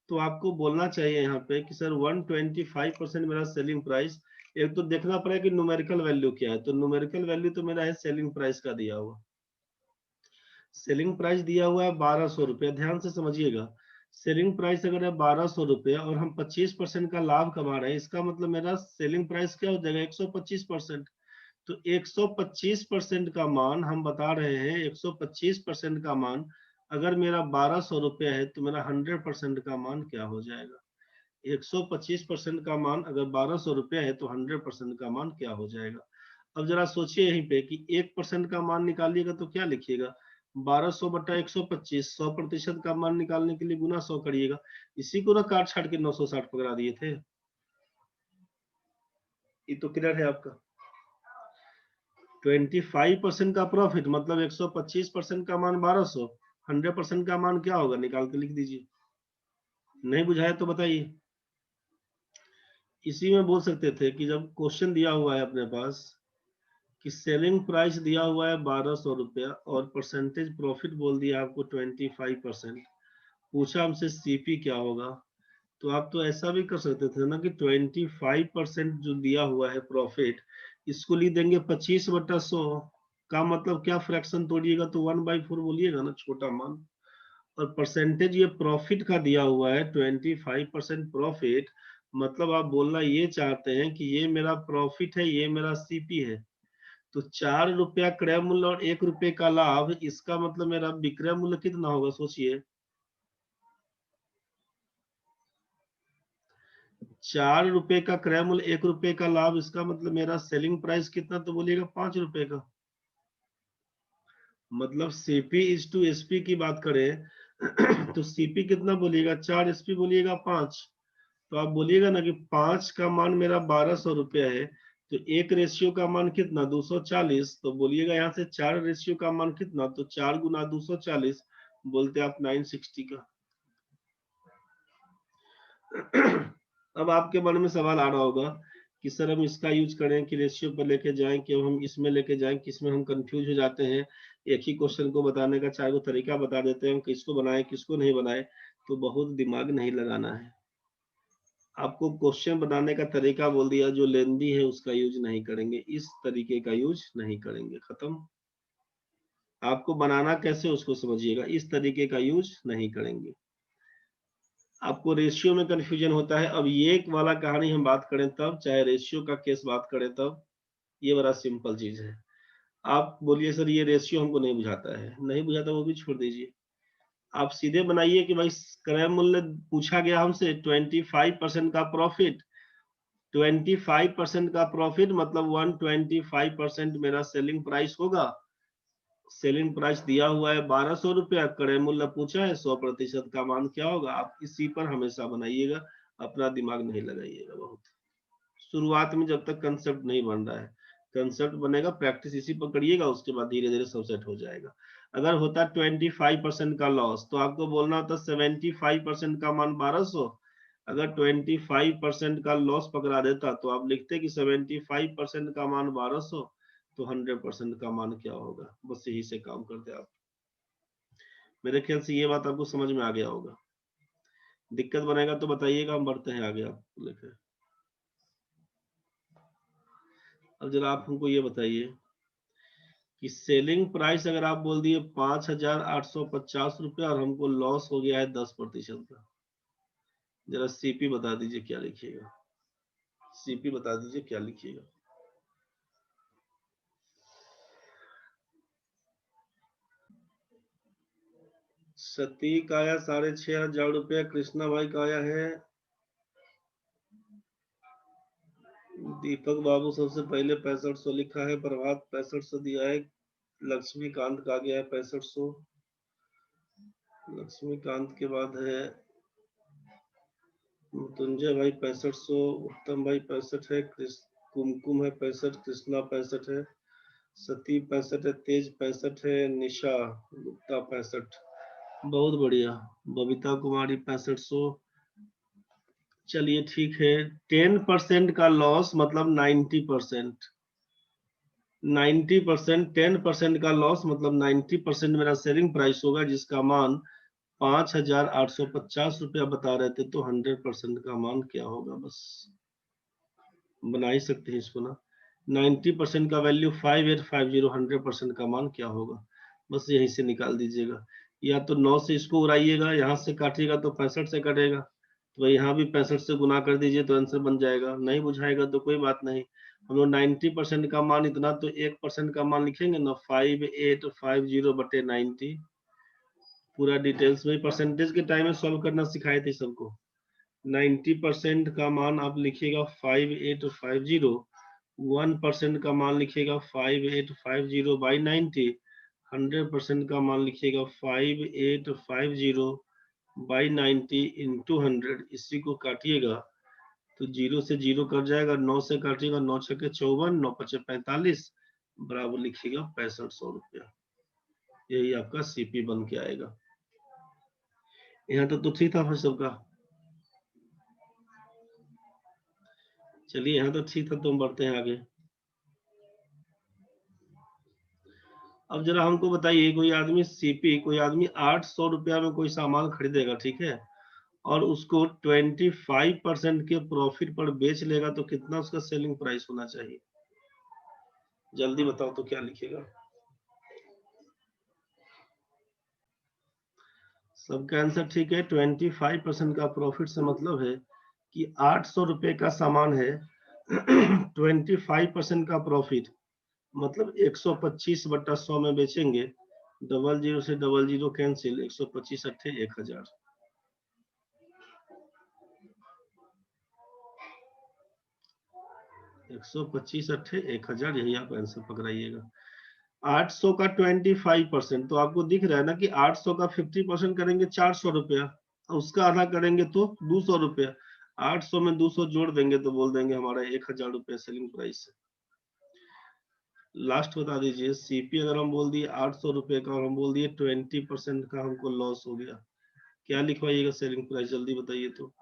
तो आपको बोलना चाहिए यहाँ पे कि सर 125% मेरा सेलिंग प्राइस। एक तो देखना पड़ेगा कि न्यूमेरिकल वैल्यू क्या है, तो न्यूमेरिकल वैल्यू तो मेरा है सेलिंग प्राइस का दिया हुआ। सेलिंग प्राइस दिया हुआ है 1200 रुपया, ध्यान से समझिएगा। सेलिंग प्राइस अगर है 1200 रुपया और हम 25% का लाभ कमा रहे हैं, इसका मतलब मेरा सेलिंग प्राइस क्या हो जाएगा 125%। तो 125% का मान हम बता रहे हैं, 125% का मान अगर मेरा 1200 रुपया है तो मेरा 100% का मान क्या हो जाएगा। 125% का मान अगर 1200 रुपया है तो 100% का मान क्या हो जाएगा। अब जरा सोचिए यहीं पे कि 1% का मान निकालिएगा तो क्या लिखिएगा 1200 बटा 125, 100% का मान निकालने के लिए गुना 100 करिएगा। इसी को ना काट छाट के 960 पकड़ा दिए थे। ये तो क्लियर है आपका। 25% का प्रॉफिट मतलब 125% का मान 1200, 100% का मान क्या होगा निकाल के लिख दीजिए। नहीं बुझाया तो बताइए। इसी में बोल सकते थे कि जब क्वेश्चन दिया हुआ है अपने पास कि सेलिंग प्राइस दिया हुआ है 1200 रुपया और परसेंटेज प्रॉफिट बोल दिया आपको 25%, पूछा हमसे सीपी क्या होगा, तो आप तो ऐसा भी कर सकते थे ना कि 25% जो दिया हुआ है प्रॉफिट, इसको लिख देंगे 25/100 का मतलब क्या फ्रैक्शन तोड़िएगा तो 1/4 बोलिएगा ना, छोटा मान। और परसेंटेज ये प्रॉफिट का दिया हुआ है 25% प्रॉफिट, मतलब आप बोलना ये चाहते हैं कि ये मेरा प्रॉफिट है, ये मेरा सीपी है। तो 4 रुपया क्रय मूल्य और 1 रुपए का लाभ, इसका मतलब मेरा विक्रय मूल्य कितना होगा सोचिए। 4 रुपए का क्रय मूल्य 1 रुपए का लाभ, इसका मतलब मेरा सेलिंग प्राइस कितना तो बोलिएगा 5 रुपए का। मतलब सीपी इज टू एसपी की बात करें तो सीपी कितना बोलिएगा 4, एसपी बोलिएगा 5। तो आप बोलिएगा ना कि 5 का मान मेरा 1200 रुपया है, तो 1 रेशियो का मान कितना 240, तो बोलिएगा यहाँ से 4 रेशियो का मान कितना, तो 4 गुना 240 बोलते आप 960 का। अब आपके मन में सवाल आ रहा होगा कि सर हम इसका यूज करें कि रेशियो पर लेके जाएं कि हम इसमें लेके जाएं, कि इसमें हम कंफ्यूज हो जाते हैं। एक ही क्वेश्चन को बताने का 4 तरीका बता देते हैं, हम किसको बनाए किसको नहीं बनाए, तो बहुत दिमाग नहीं लगाना है। आपको क्वेश्चन बनाने का तरीका बोल दिया, जो लेंदी है उसका यूज नहीं करेंगे, इस तरीके का यूज नहीं करेंगे, खत्म। आपको बनाना कैसे उसको समझिएगा, इस तरीके का यूज नहीं करेंगे। आपको रेशियो में कंफ्यूजन होता है, अब ये वाला कहानी हम बात करें तब, चाहे रेशियो का केस बात करें तब, ये बड़ा सिंपल चीज है। आप बोलिए सर ये रेशियो हमको नहीं बुझाता है, नहीं बुझाता वो भी छोड़ दीजिए। आप सीधे बनाइए कि भाई क्रय मूल्य पूछा गया हमसे 25% का प्रॉफिट, 25% का प्रॉफिट मतलब 125% मेरा सेलिंग प्राइस होगा। सेलिंग प्राइस दिया हुआ है 1200 रुपया, क्रय मूल्य पूछा है 100% का मान क्या होगा। आप इसी पर हमेशा बनाइएगा, अपना दिमाग नहीं लगाइएगा बहुत शुरुआत में, जब तक कंसेप्ट नहीं बन रहा है। कंसेप्ट बनेगा, प्रैक्टिस इसी पर करिएगा, उसके बाद धीरे धीरे सब सेट हो जाएगा। अगर होता 25% का लॉस तो आपको बोलना होता 75% का मान 1200। अगर 25% का लॉस पकड़ा देता तो आप लिखते कि 75% का मान 1200, तो 100% का मान क्या होगा, बस यही से काम करते आप। मेरे ख्याल से ये बात आपको समझ में आ गया होगा। दिक्कत बनेगा तो बताइएगा, हम बढ़ते हैं आगे आप लेकर। अब जरा आप हमको ये बताइए कि सेलिंग प्राइस अगर आप बोल दिए 5,850 रुपया और हमको लॉस हो गया है 10% का, जरा सीपी बता दीजिए क्या लिखिएगा, सीपी बता दीजिए क्या लिखिएगा। सती का आया 6,500 रुपया, कृष्णा भाई का आया है, दीपक बाबू सबसे पहले 6500 लिखा है, प्रभात 6500 दिया है, लक्ष्मीकांत का गया है 6500, लक्ष्मीकांत के बाद है मृत्युंजय भाई 6500, उत्तम भाई 65 है, कुमकुम है 65, कृष्णा 65 है, सती 65 है, तेज 65 है, निशा गुप्ता 65, बहुत बढ़िया, बबीता कुमारी 6500। चलिए ठीक है, 10% का लॉस मतलब 90%, 90%, 10% का लॉस मतलब 90% मेरा सेलिंग प्राइस होगा, जिसका मान 5,850 रुपया बता रहे थे, तो 100% का मान क्या होगा, बस बना ही सकते हैं इसको ना। 90% का वैल्यू 5850, 100% का मान क्या होगा, बस यहीं से निकाल दीजिएगा। या तो 9 से इसको उड़ाइएगा, यहाँ से काटिएगा तो 65 से कटेगा, तो यहाँ भी 65 से गुना कर दीजिए तो आंसर बन जाएगा। नहीं बुझाएगा तो कोई बात नहीं, हम लोग 90% का मान इतना, तो 1% का मान लिखेंगे ना, 5850/90। पूरा डिटेल्स में परसेंटेज के टाइम में सॉल्व करना सिखाए थे सबको। 90% का मान आप लिखिएगा 5850, 1% का मान लिखिएगा 5850/90, 100% का मान लिखिएगा 5850/90 इंटू 100। इसी को काटिएगा तो 0 से 0 कट जाएगा, 9 से काटिएगा, 9 छके 54, 9 पचे 45, बराबर लिखिएगा 6500 रुपया। यही आपका सीपी बन के आएगा। यहाँ तो ठीक था भाई सबका। चलिए यहाँ तो ठीक था, तुम बढ़ते हैं आगे। अब जरा हमको बताइए, कोई आदमी सीपी, कोई आदमी 800 रुपया में कोई सामान खरीदेगा, ठीक है, और उसको 25% के प्रॉफिट पर बेच लेगा, तो कितना उसका सेलिंग प्राइस होना चाहिए, जल्दी बताओ तो क्या लिखेगा। सबका आंसर ठीक है। 25% का प्रॉफिट से मतलब है कि 800 रुपए का सामान है, 25% का प्रॉफिट मतलब 125/100 में बेचेंगे, 00 से 00 कैंसिल, 125 अट्ठे 1000, 125 अट्ठे 1000, यही आप आंसर पकड़ाइएगा। 800 का 25%, तो आपको दिख रहा है ना कि 800 का 50% करेंगे 400 रुपया, उसका आधा करेंगे तो 200 रुपया, 800 में 200 जोड़ देंगे तो बोल देंगे हमारा 1000 रुपया सेलिंग प्राइस है। लास्ट बता दीजिए, सीपी अगर हम बोल दिए 800 रुपए का और हम बोल दिए 20% का हमको लॉस हो गया, क्या लिखवाइएगा सेलिंग प्राइस, जल्दी बताइए तो।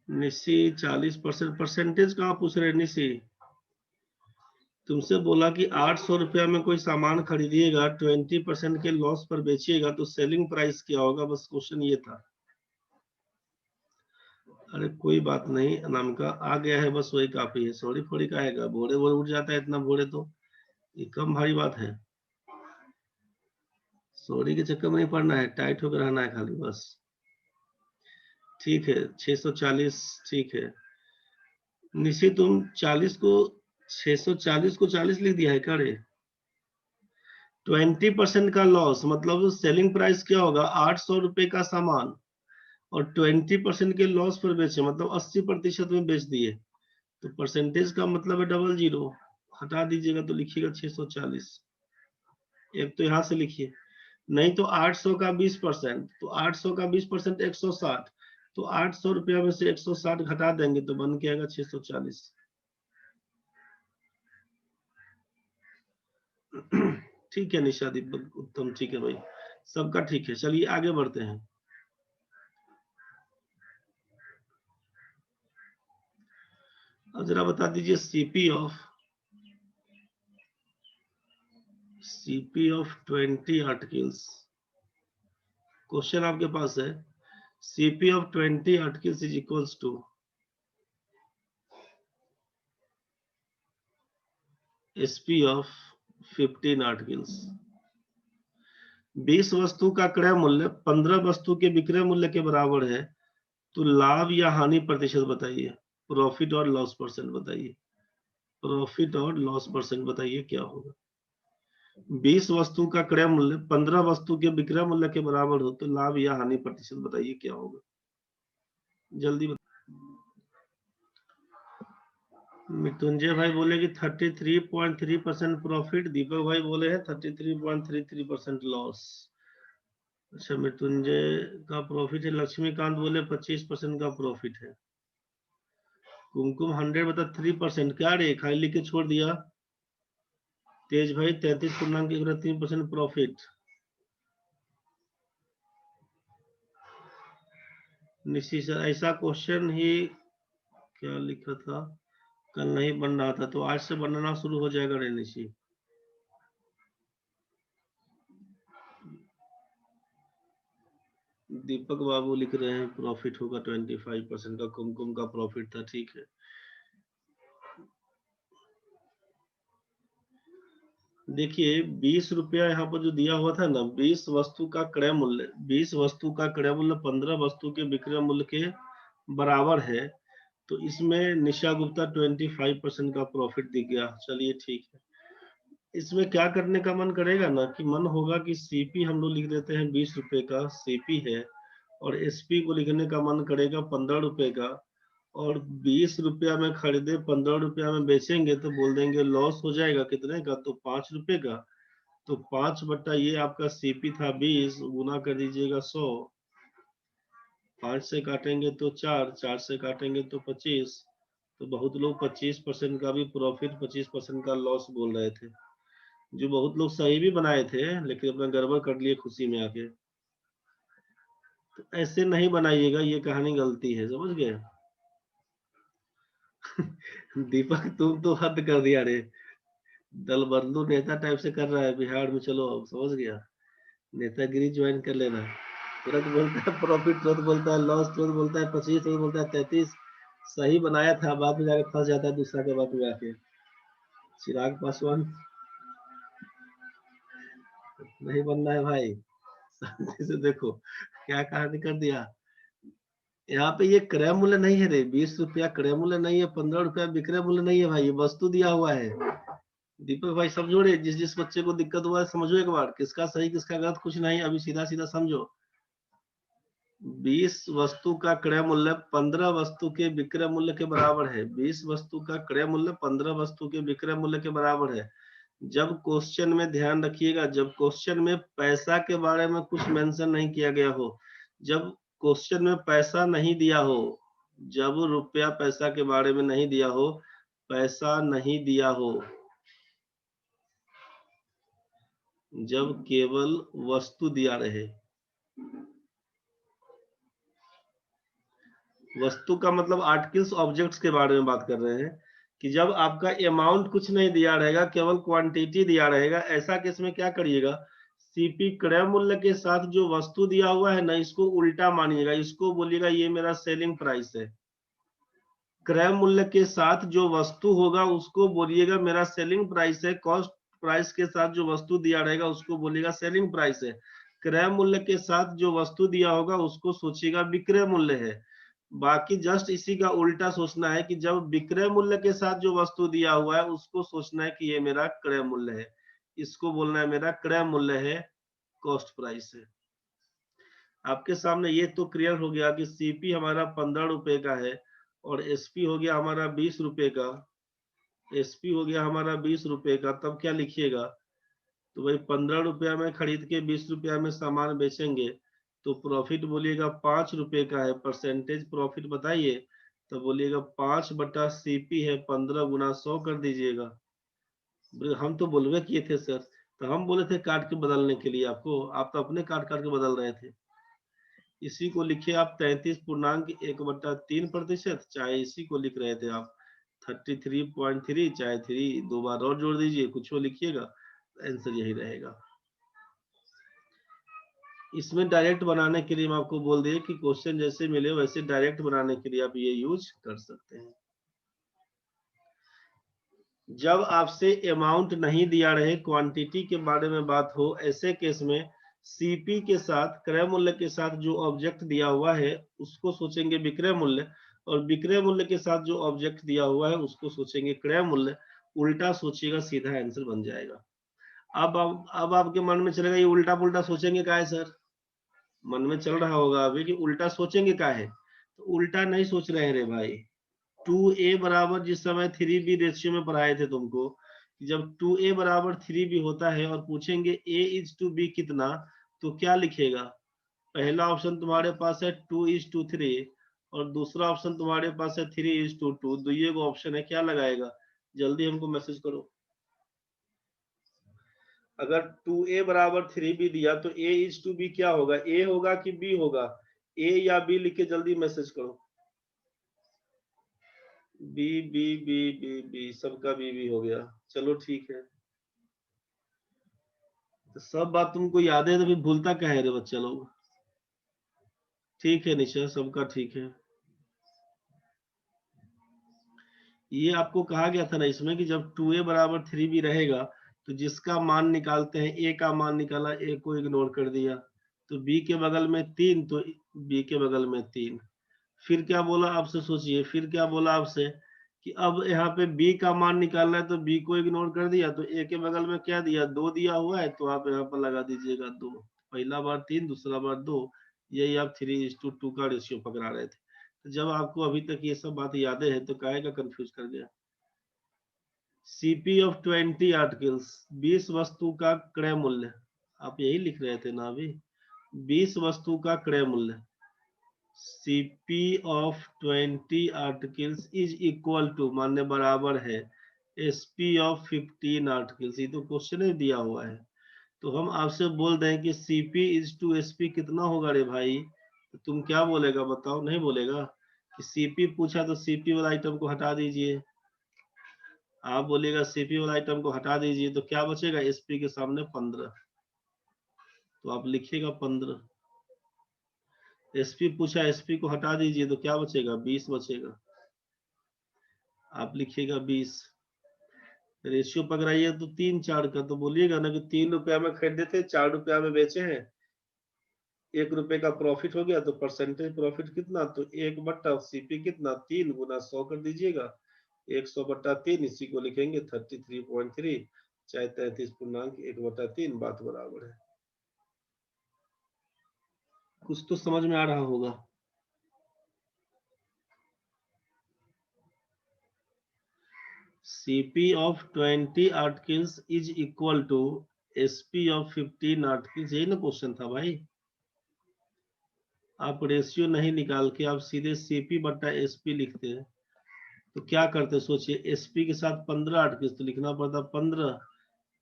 निशी 40%, परसेंटेज कहाँ पूछ रहे निशी, तुमसे बोला कि 800 रुपया में कोई सामान खरीदिएगा, 20% के लॉस पर बेचिएगा, तो सेलिंग प्राइस क्या होगा, बस क्वेश्चन ये था। अरे कोई बात नहीं, अनामिका आ गया है, बस वही काफी है, सॉरी फोड़ी का आएगा, भोरे भोरे उठ जाता है इतना भोरे, तो ये कम भारी बात है। सॉरी के चक्कर में नहीं पड़ना है, टाइट होकर रहना है खाली बस। ठीक है 640, ठीक है निशी, तुम 40 को 640 को 40 लिख दिया है क्या रे। 20% का लॉस मतलब सेलिंग प्राइस क्या होगा, 800 रुपए का सामान और 20% के लॉस पर बेचे, मतलब 80% में बेच दिए, तो परसेंटेज का मतलब है 00, हटा दीजिएगा तो लिखिएगा 640। एक तो यहाँ से लिखिए, नहीं तो 800 का 20%, तो 800 का 20% 160, तो 800 रुपया में से 160 घटा देंगे तो बन के आएगा 640। ठीक है निशा, दीपक, उत्तम, ठीक है भाई, सबका ठीक है। चलिए आगे बढ़ते हैं। अब जरा बता दीजिए, सीपी ऑफ 20 आर्टिकल्स, क्वेश्चन आपके पास है CP of 20 articles is equals to SP of 15 articles। 20 वस्तु का क्रय मूल्य 15 वस्तु के विक्रय मूल्य के बराबर है, तो लाभ या हानि प्रतिशत बताइए। प्रॉफिट और लॉस परसेंट बताइए। प्रॉफिट और लॉस परसेंट बताइए क्या होगा। 20 वस्तु का क्रय मूल्य 15 वस्तु के विक्रय मूल्य के बराबर हो, तो लाभ या हानि प्रतिशत बताइए क्या होगा। जल्दी मृत्युंजय भाई बोले कि 33.3% प्रॉफिट, दीपक भाई बोले हैं 33.33% लॉस। अच्छा, मृत्युंजय का प्रॉफिट है, लक्ष्मीकांत बोले 25% का प्रॉफिट है। कुमकुम 100 बता 3%, क्या रे खाली लिख के छोड़ दिया। तेज भाई 33.3% प्रॉफिट। निशी सर ऐसा क्वेश्चन ही क्या लिखा था, कल नहीं बन रहा था, तो आज से बनना शुरू हो जाएगा रे निशी। दीपक बाबू लिख रहे हैं प्रॉफिट होगा 25% का, कुमकुम का प्रॉफिट था, ठीक है। देखिए 20 रुपया यहाँ पर जो दिया हुआ था ना, 20 वस्तु का क्रय मूल्य, 20 वस्तु का क्रय मूल्य 15 वस्तु के विक्रय मूल्य के बराबर है, तो इसमें निशा गुप्ता 25% का प्रॉफिट दिख गया। चलिए ठीक है, इसमें क्या करने का मन करेगा ना, कि मन होगा कि सीपी हम लोग लिख देते हैं 20 रुपए का सीपी है, और एसपी को लिखने का मन करेगा 15 रुपए का, और 20 रुपया में खरीदे 15 रुपया में बेचेंगे तो बोल देंगे लॉस हो जाएगा कितने का, तो 5 रुपए का। तो 5 बट्टा ये आपका सीपी था 20, गुना कर दीजिएगा 100, 5 से काटेंगे तो 4, 4 से काटेंगे तो 25। तो बहुत लोग 25% का भी प्रॉफिट 25% का लॉस बोल रहे थे, जो बहुत लोग सही भी बनाए थे, लेकिन अपना गड़बड़ कर लिए खुशी में आके। तो ऐसे नहीं बनाइएगा, ये कहानी गलती है, समझ गए। दीपक तुम तो हद कर दिया रे, दल बदलू नेता टाइप से कर रहा है बिहार में। चलो अब समझ गया, नेतागिरी ज्वाइन कर लेना। तुरंत बोलता है प्रॉफिट, तुरंत बोलता है लॉस, तुरंत बोलता है 25, तुरंत बोलता है 33। सही बनाया था, बाद में जाके फंस जाता है दूसरा के बात में आके। चिराग पासवान नहीं बनना है भाई, शांति से देखो क्या कहानी कर दिया। यहाँ पे ये क्रय मूल्य नहीं है रे, 20 रुपया क्रय मूल्य नहीं है, 15 रुपया विक्रय मूल्य नहीं है भाई, ये वस्तु दिया हुआ है। दीपक भाई समझो रे, जिस जिस बच्चे को दिक्कत हुआ है समझो एक बार, किसका सही किसका गलत कुछ नहीं, अभी सीधा सीधा समझो। 20 वस्तु का क्रय मूल्य 15 वस्तु के विक्रय मूल्य के बराबर है। 20 वस्तु का क्रय मूल्य 15 वस्तु के विक्रय मूल्य के बराबर है। जब क्वेश्चन में ध्यान रखिएगा, जब क्वेश्चन में पैसा के बारे में कुछ मेंशन नहीं किया गया हो, जब क्वेश्चन में पैसा नहीं दिया हो, जब रुपया पैसा के बारे में नहीं दिया हो, पैसा नहीं दिया हो, जब केवल वस्तु दिया रहे। वस्तु का मतलब आर्टिकल्स ऑब्जेक्ट्स के बारे में बात कर रहे हैं, कि जब आपका अमाउंट कुछ नहीं दिया रहेगा, केवल क्वांटिटी दिया रहेगा, ऐसा केस में क्या करिएगा, सीपी क्रय मूल्य के साथ जो वस्तु दिया हुआ है ना, इसको उल्टा मानिएगा, इसको बोलिएगा ये मेरा सेलिंग प्राइस है। क्रय मूल्य के साथ जो वस्तु होगा उसको बोलिएगा मेरा सेलिंग प्राइस है। कॉस्ट प्राइस के साथ जो वस्तु दिया रहेगा उसको बोलिएगा सेलिंग प्राइस है। क्रय मूल्य के साथ जो वस्तु दिया होगा उसको सोचिएगा विक्रय मूल्य है। बाकी जस्ट इसी का उल्टा सोचना है, कि जब विक्रय मूल्य के साथ जो वस्तु दिया हुआ है उसको सोचना है कि ये मेरा क्रय मूल्य है, इसको बोलना है मेरा क्रय मूल्य है, कॉस्ट प्राइस है। आपके सामने ये तो क्लियर हो गया कि सीपी हमारा 15 रुपए का है, और एसपी हो गया हमारा 20 रुपए का। एसपी हो गया हमारा 20 रुपए का, तब क्या लिखिएगा, तो भाई 15 रुपया में खरीद के 20 रुपया में सामान बेचेंगे, तो प्रॉफिट बोलिएगा 5 रुपए का है। परसेंटेज प्रॉफिट बताइए, तो बोलिएगा 5 बटा सीपी है, 15 गुना 100 कर दीजिएगा। हम तो बोलवे किए थे सर, तो हम बोले थे काट के बदलने के लिए आपको, आप तो अपने काट काट के बदल रहे थे। इसी को लिखिए आप 33.1/3%, चाहे इसी को लिख रहे थे आप 33.3, चाहे 3 दो बार और जोड़ दीजिए, कुछ लिखिएगा, आंसर यही रहेगा। इसमें डायरेक्ट बनाने के लिए हम आपको बोल दिए कि क्वेश्चन जैसे मिले वैसे डायरेक्ट बनाने के लिए आप ये यूज कर सकते हैं। जब आपसे अमाउंट नहीं दिया रहे, क्वांटिटी के बारे में बात हो, ऐसे केस में सीपी के साथ क्रय मूल्य के साथ जो ऑब्जेक्ट दिया हुआ है उसको सोचेंगे विक्रय मूल्य, और विक्रय मूल्य के साथ जो ऑब्जेक्ट दिया हुआ है उसको सोचेंगे क्रय मूल्य। उल्टा सोचिएगा, सीधा आंसर बन जाएगा। अब आपके मन में चलेगा ये उल्टा पुल्टा सोचेंगे क्या है सर, मन में चल रहा होगा अभी कि उल्टा सोचेंगे क्या है, तो उल्टा नहीं सोच रहे हैं रे भाई। 2a बराबर जिस समय 3b रेशियो में पढ़ाए थे तुमको, जब 2a बराबर 3b होता है और पूछेंगे a इज टू b कितना, तो क्या लिखेगा? पहला ऑप्शन तुम्हारे पास है 2:3 और दूसरा ऑप्शन तुम्हारे पास है 3:2। दुइये को ऑप्शन है, क्या लगाएगा? जल्दी हमको मैसेज करो। अगर 2a बराबर 3b दिया तो a इज टू b क्या होगा? a होगा कि b होगा? a या b लिख के जल्दी मैसेज करो। B B B B B सबका बी हो गया। चलो ठीक है, तो सब बात तुमको याद है तो फिर भूलता क्या है रे बच्चा लोग। ठीक है निशा, सबका ठीक है। ये आपको कहा गया था ना इसमें कि जब 2a बराबर 3b रहेगा तो जिसका मान निकालते हैं, a का मान निकाला, a को इग्नोर कर दिया, तो b के बगल में 3, तो b के बगल में 3। फिर क्या बोला आपसे, सोचिए, फिर क्या बोला आपसे कि अब यहाँ पे b का मान निकालना है, तो b को इग्नोर कर दिया, तो a के बगल में क्या दिया? 2 दिया हुआ है, तो आप यहाँ पर लगा दीजिएगा 2। पहला बार 3, दूसरा बार 2, यही आप 3:2 का रेशियो पकड़ा रहे थे। तो जब आपको अभी तक ये सब बात यादें है तो काहे का कंफ्यूज कर गया? सीपी ऑफ 20 आर्टिकल्स, 20 वस्तु का क्रय मूल्य, आप यही लिख रहे थे ना अभी, 20 वस्तु का क्रय मूल्य। CP of 20 articles is equal to मान्य बराबर है SP of 15 articles। ये तो क्वेश्चन ही दिया हुआ है, तो हम आपसे बोल दें कि CP is to SP कितना होगा रे भाई, तो तुम क्या बोलेगा बताओ? नहीं बोलेगा कि CP पूछा तो CP वाला आइटम को हटा दीजिए। आप बोलेगा CP वाला आइटम को हटा दीजिए, तो क्या बचेगा? SP के सामने 15, तो आप लिखिएगा 15। SP पूछा, SP को हटा दीजिए, तो क्या बचेगा? 20 बचेगा, आप लिखिएगा 20। रेशियो पकड़ाइए तो 3:4 का, तो बोलिएगा ना कि 3 रुपया में खरीदे थे, 4 रुपया में बेचे हैं, 1 रुपए का प्रॉफिट हो गया, तो परसेंटेज प्रॉफिट कितना? तो 1 बट्टा सीपी कितना? 3 गुना 100 कर दीजिएगा, 100/3, इसी को लिखेंगे 33.3, चाहे 33.1/3, बात बराबर है। कुछ तो समझ में आ रहा होगा। CP of 20 articles is equal to SP of 15 articles, यही ना क्वेश्चन था भाई। आप रेशियो नहीं निकाल के आप सीधे CP/SP लिखते हैं, तो क्या करते सोचिए, SP के साथ 15 आर्टिकल्स तो लिखना पड़ता 15,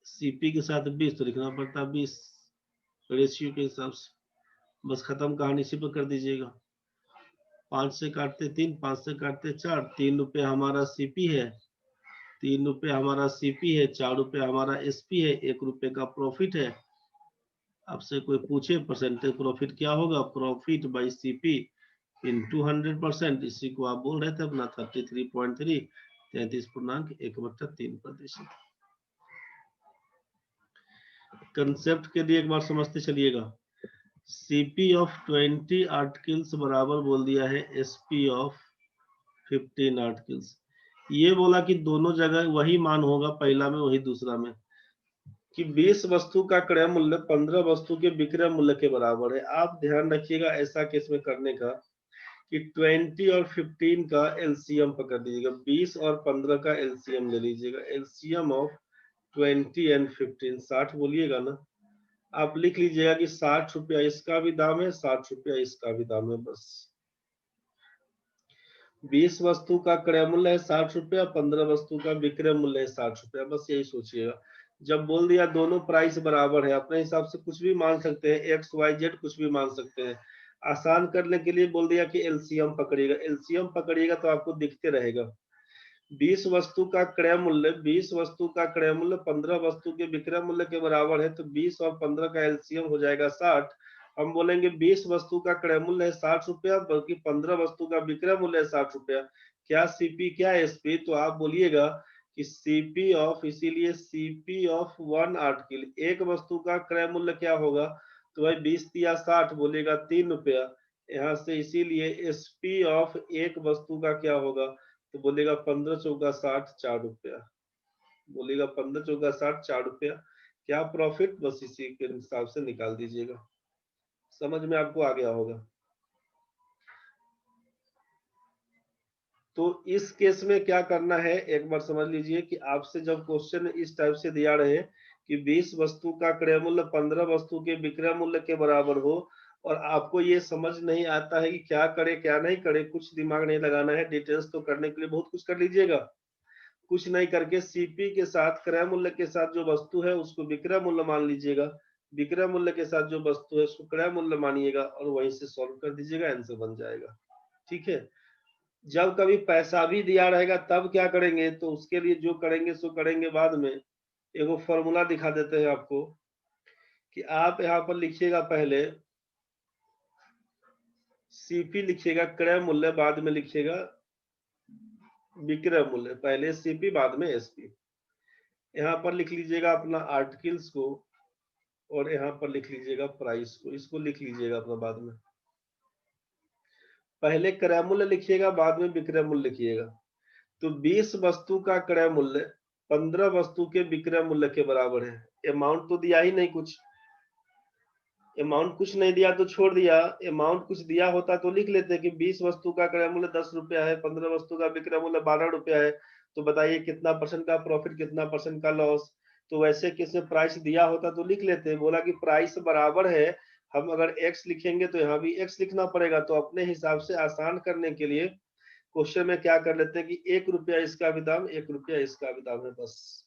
CP के साथ 20 तो लिखना पड़ता 20, रेशियो के हिसाब से। बस खत्म कहानी, इसी पर कर दीजिएगा। 5 से काटते 3, 5 से काटते 4, 3 रुपये हमारा CP है, 3 रुपये हमारा CP है, 4 रुपये हमारा SP है, 1 रुपये का प्रॉफिट है। आपसे कोई पूछे परसेंटेज प्रॉफिट क्या होगा? प्रॉफिट बाई CP इंटू 100%, इसी को आप बोल रहे थे अपना 33.3, 33.1/3%। कंसेप्ट के लिए एक बार समझते चलिएगा। CP ऑफ 20 आर्टिकल्स बराबर बोल दिया है SP ऑफ 15 आर्टिकल्स। ये बोला कि दोनों जगह वही मान होगा, पहला में वही दूसरा में, कि 20 वस्तु का क्रय मूल्य 15 वस्तु के विक्रय मूल्य के बराबर है। आप ध्यान रखिएगा ऐसा केस में करने का कि 20 और 15 का एलसीएम पकड़ लीजिएगा, 20 और 15 का एलसीएम ले लीजिएगा। एलसीएम ऑफ 20 एंड 15 60 बोलिएगा ना, आप लिख लीजिएगा कि 60 रुपया इसका भी दाम है, 60 रुपया इसका भी दाम है। बस 20 वस्तु का क्रय मूल्य है 60 रुपया, 15 वस्तु का विक्रय मूल्य है 60 रुपया, बस यही सोचिएगा। जब बोल दिया दोनों प्राइस बराबर है, अपने हिसाब से कुछ भी मान सकते हैं, XYZ कुछ भी मान सकते हैं। आसान करने के लिए बोल दिया कि एलसीएम पकड़िएगा, एलसीएम पकड़िएगा तो आपको दिखते रहेगा। 20 वस्तु का क्रय मूल्य 20 वस्तु का क्रय मूल्य 15 वस्तु के विक्रय मूल्य के बराबर है, तो 20 और 15 का एलसीएम हो जाएगा 60, हम बोलेंगे 20 वस्तु का क्रय मूल्य है 60 रुपया, बल्कि 15 वस्तु का विक्रय मूल्य है 60 रुपया। क्या सीपी क्या एसपी? तो आप बोलिएगा कि सीपी ऑफ, इसीलिए सीपी ऑफ 1 आर्टिकल, एक वस्तु का क्रय मूल्य क्या होगा? तो भाई 20 या 60 बोलेगा 3 रुपया यहाँ से, इसीलिए एसपी ऑफ एक वस्तु का क्या होगा? तो बोलेगा 15 चौका 60, 4 रुपया। बोलेगा 15 चौका 60, 4 रुपया। क्या प्रॉफिट? बस इसी के हिसाब से निकाल दीजिएगा। समझ में आपको आ गया होगा। तो इस केस में क्या करना है एक बार समझ लीजिए कि आपसे जब क्वेश्चन इस टाइप से दिया रहे कि 20 वस्तु का क्रय मूल्य 15 वस्तु के विक्रय मूल्य के बराबर हो, और आपको ये समझ नहीं आता है कि क्या करे क्या नहीं करे, कुछ दिमाग नहीं लगाना है, डिटेल्स तो करने के लिए बहुत कुछ कर लीजिएगा, कुछ नहीं करके सीपी के साथ क्रय मूल्य के साथ जो वस्तु है उसको विक्रय मूल्य मान लीजिएगा, विक्रय मूल्य के साथ जो वस्तु है उसको क्रय मूल्य मानिएगा, और वहीं से सॉल्व कर दीजिएगा, आंसर बन जाएगा। ठीक है। जब कभी पैसा भी दिया रहेगा तब क्या करेंगे? तो उसके लिए जो करेंगे सो करेंगे बाद में। एगो फॉर्मूला दिखा देते हैं आपको कि आप यहाँ पर लिखिएगा, पहले सीपी लिखिएगा क्रय मूल्य, बाद में लिखिएगा विक्रय मूल्य, पहले सीपी बाद में एसपी। यहाँ पर लिख लीजिएगा अपना आर्टिकल्स को, और यहाँ पर लिख लीजिएगा प्राइस को, इसको लिख लीजिएगा अपना बाद में। पहले क्रय मूल्य लिखिएगा, बाद में विक्रय मूल्य लिखिएगा। तो 20 वस्तु का क्रय मूल्य 15 वस्तु के विक्रय मूल्य के बराबर है। अमाउंट तो दिया ही नहीं, कुछ अमाउंट कुछ नहीं दिया तो छोड़ दिया, अमाउंट कुछ दिया होता तो लिख लेते कि 20 वस्तु का क्रय मूल्य 10 रुपया है, 15 वस्तु का विक्रय मूल्य 12 रुपया है, तो बताइए कितना परसेंट का प्रॉफिट, कितना परसेंट का लॉस। तो वैसे किसने प्राइस दिया होता तो लिख लेते, बोला कि प्राइस बराबर है, हम अगर एक्स लिखेंगे तो यहाँ भी एक्स लिखना पड़ेगा, तो अपने हिसाब से आसान करने के लिए क्वेश्चन में क्या कर लेते हैं कि 1 रुपया इसका भी दाम, 1 रुपया इसका भी दाम है, बस।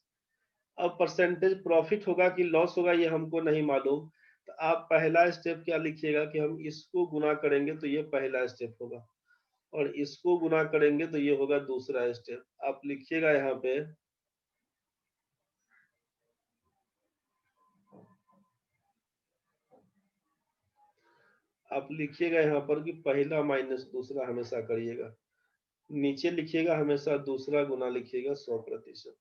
अब परसेंटेज प्रॉफिट होगा कि लॉस होगा ये हमको नहीं मालूम, तो आप पहला स्टेप क्या लिखिएगा कि हम इसको गुना करेंगे तो ये पहला स्टेप होगा, और इसको गुना करेंगे तो ये होगा दूसरा स्टेप। आप लिखिएगा यहाँ पे आप लिखिएगा यहाँ पर कि पहला माइनस दूसरा हमेशा करिएगा, नीचे लिखिएगा हमेशा दूसरा गुना लिखिएगा 100%,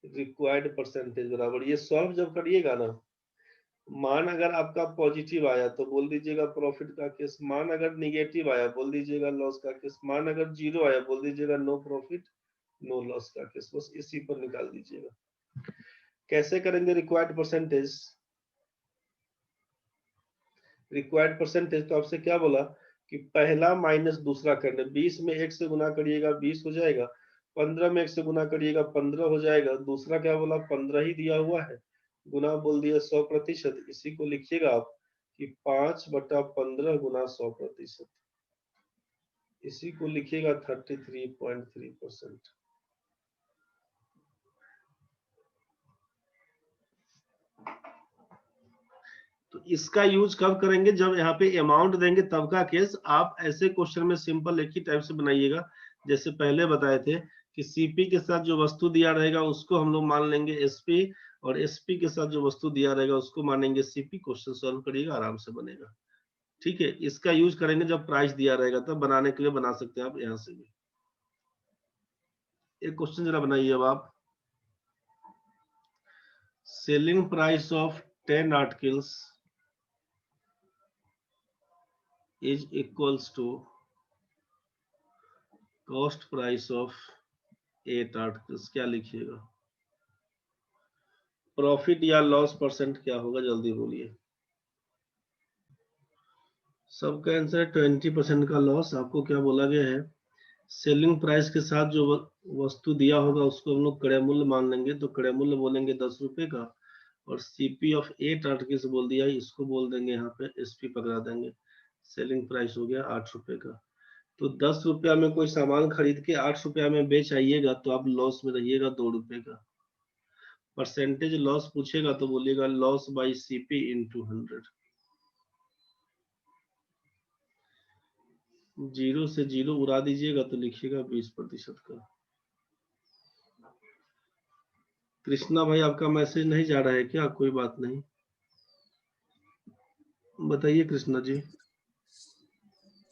रिक्वायर्ड परसेंटेज बराबर, ये सॉल्व जब करिएगा ना, मान अगर आपका पॉजिटिव आया तो बोल दीजिएगा प्रॉफिट का केस, मान अगर निगेटिव आया बोल दीजिएगा लॉस का केस, मान अगर जीरो आया बोल दीजिएगा नो प्रॉफिट नो लॉस का केस, बस इसी पर निकाल दीजिएगा। कैसे करेंगे रिक्वायर्ड परसेंटेज? रिक्वायर्ड परसेंटेज तो आपसे क्या बोला कि पहला माइनस दूसरा करना, 20 में 1 से गुना करिएगा 20 हो जाएगा, 15 में 1 से गुना करिएगा 15 हो जाएगा, दूसरा क्या बोला 15 ही दिया हुआ है, गुना बोल दिया 100%, इसी को लिखिएगा आप कि 5/15 गुना 100%, इसी को लिखिएगा 33.3%। तो इसका यूज कब करेंगे? जब यहाँ पे अमाउंट देंगे तब का केस। आप ऐसे क्वेश्चन में सिंपल एक ही टाइप से बनाइएगा, जैसे पहले बताए थे कि सीपी के साथ जो वस्तु दिया रहेगा उसको हम लोग मान लेंगे एसपी, और एसपी के साथ जो वस्तु दिया रहेगा उसको मानेंगे सीपी। क्वेश्चन सॉल्व करिएगा, आराम से बनेगा। ठीक है, इसका यूज करेंगे जब प्राइस दिया रहेगा तब, बनाने के लिए बना सकते हैं आप यहाँ से भी। एक क्वेश्चन जरा बनाइए अब आप। Selling price of 10 articles is equals to cost price of 8 articles. क्या लिखिएगा? प्रॉफिट या लॉस परसेंट क्या होगा, जल्दी बोलिए। सबका आंसर 20% का लॉस। आपको क्या बोला गया है? सेलिंग प्राइस के साथ जो वस्तु दिया होगा उसको हम लोग क्रय मूल्य मान लेंगे, तो क्रय मूल्य बोलेंगे 10 रुपए का, और सीपी ऑफ 8 आर्टिकल्स बोल दिया, इसको बोल देंगे यहाँ पे एसपी पकड़ा देंगे। सेलिंग प्राइस हो गया 8 रुपए का। तो 10 रुपया में कोई सामान खरीद के 8 रुपया में बेच आइएगा तो आप लॉस में रहिएगा 2 रुपए का। परसेंटेज लॉस पूछेगा तो बोलिएगा loss by CP into 100। Zero से जीरो उड़ा दीजिएगा तो लिखिएगा 20% का। कृष्णा भाई आपका मैसेज नहीं जा रहा है क्या? कोई बात नहीं। बताइए कृष्णा जी।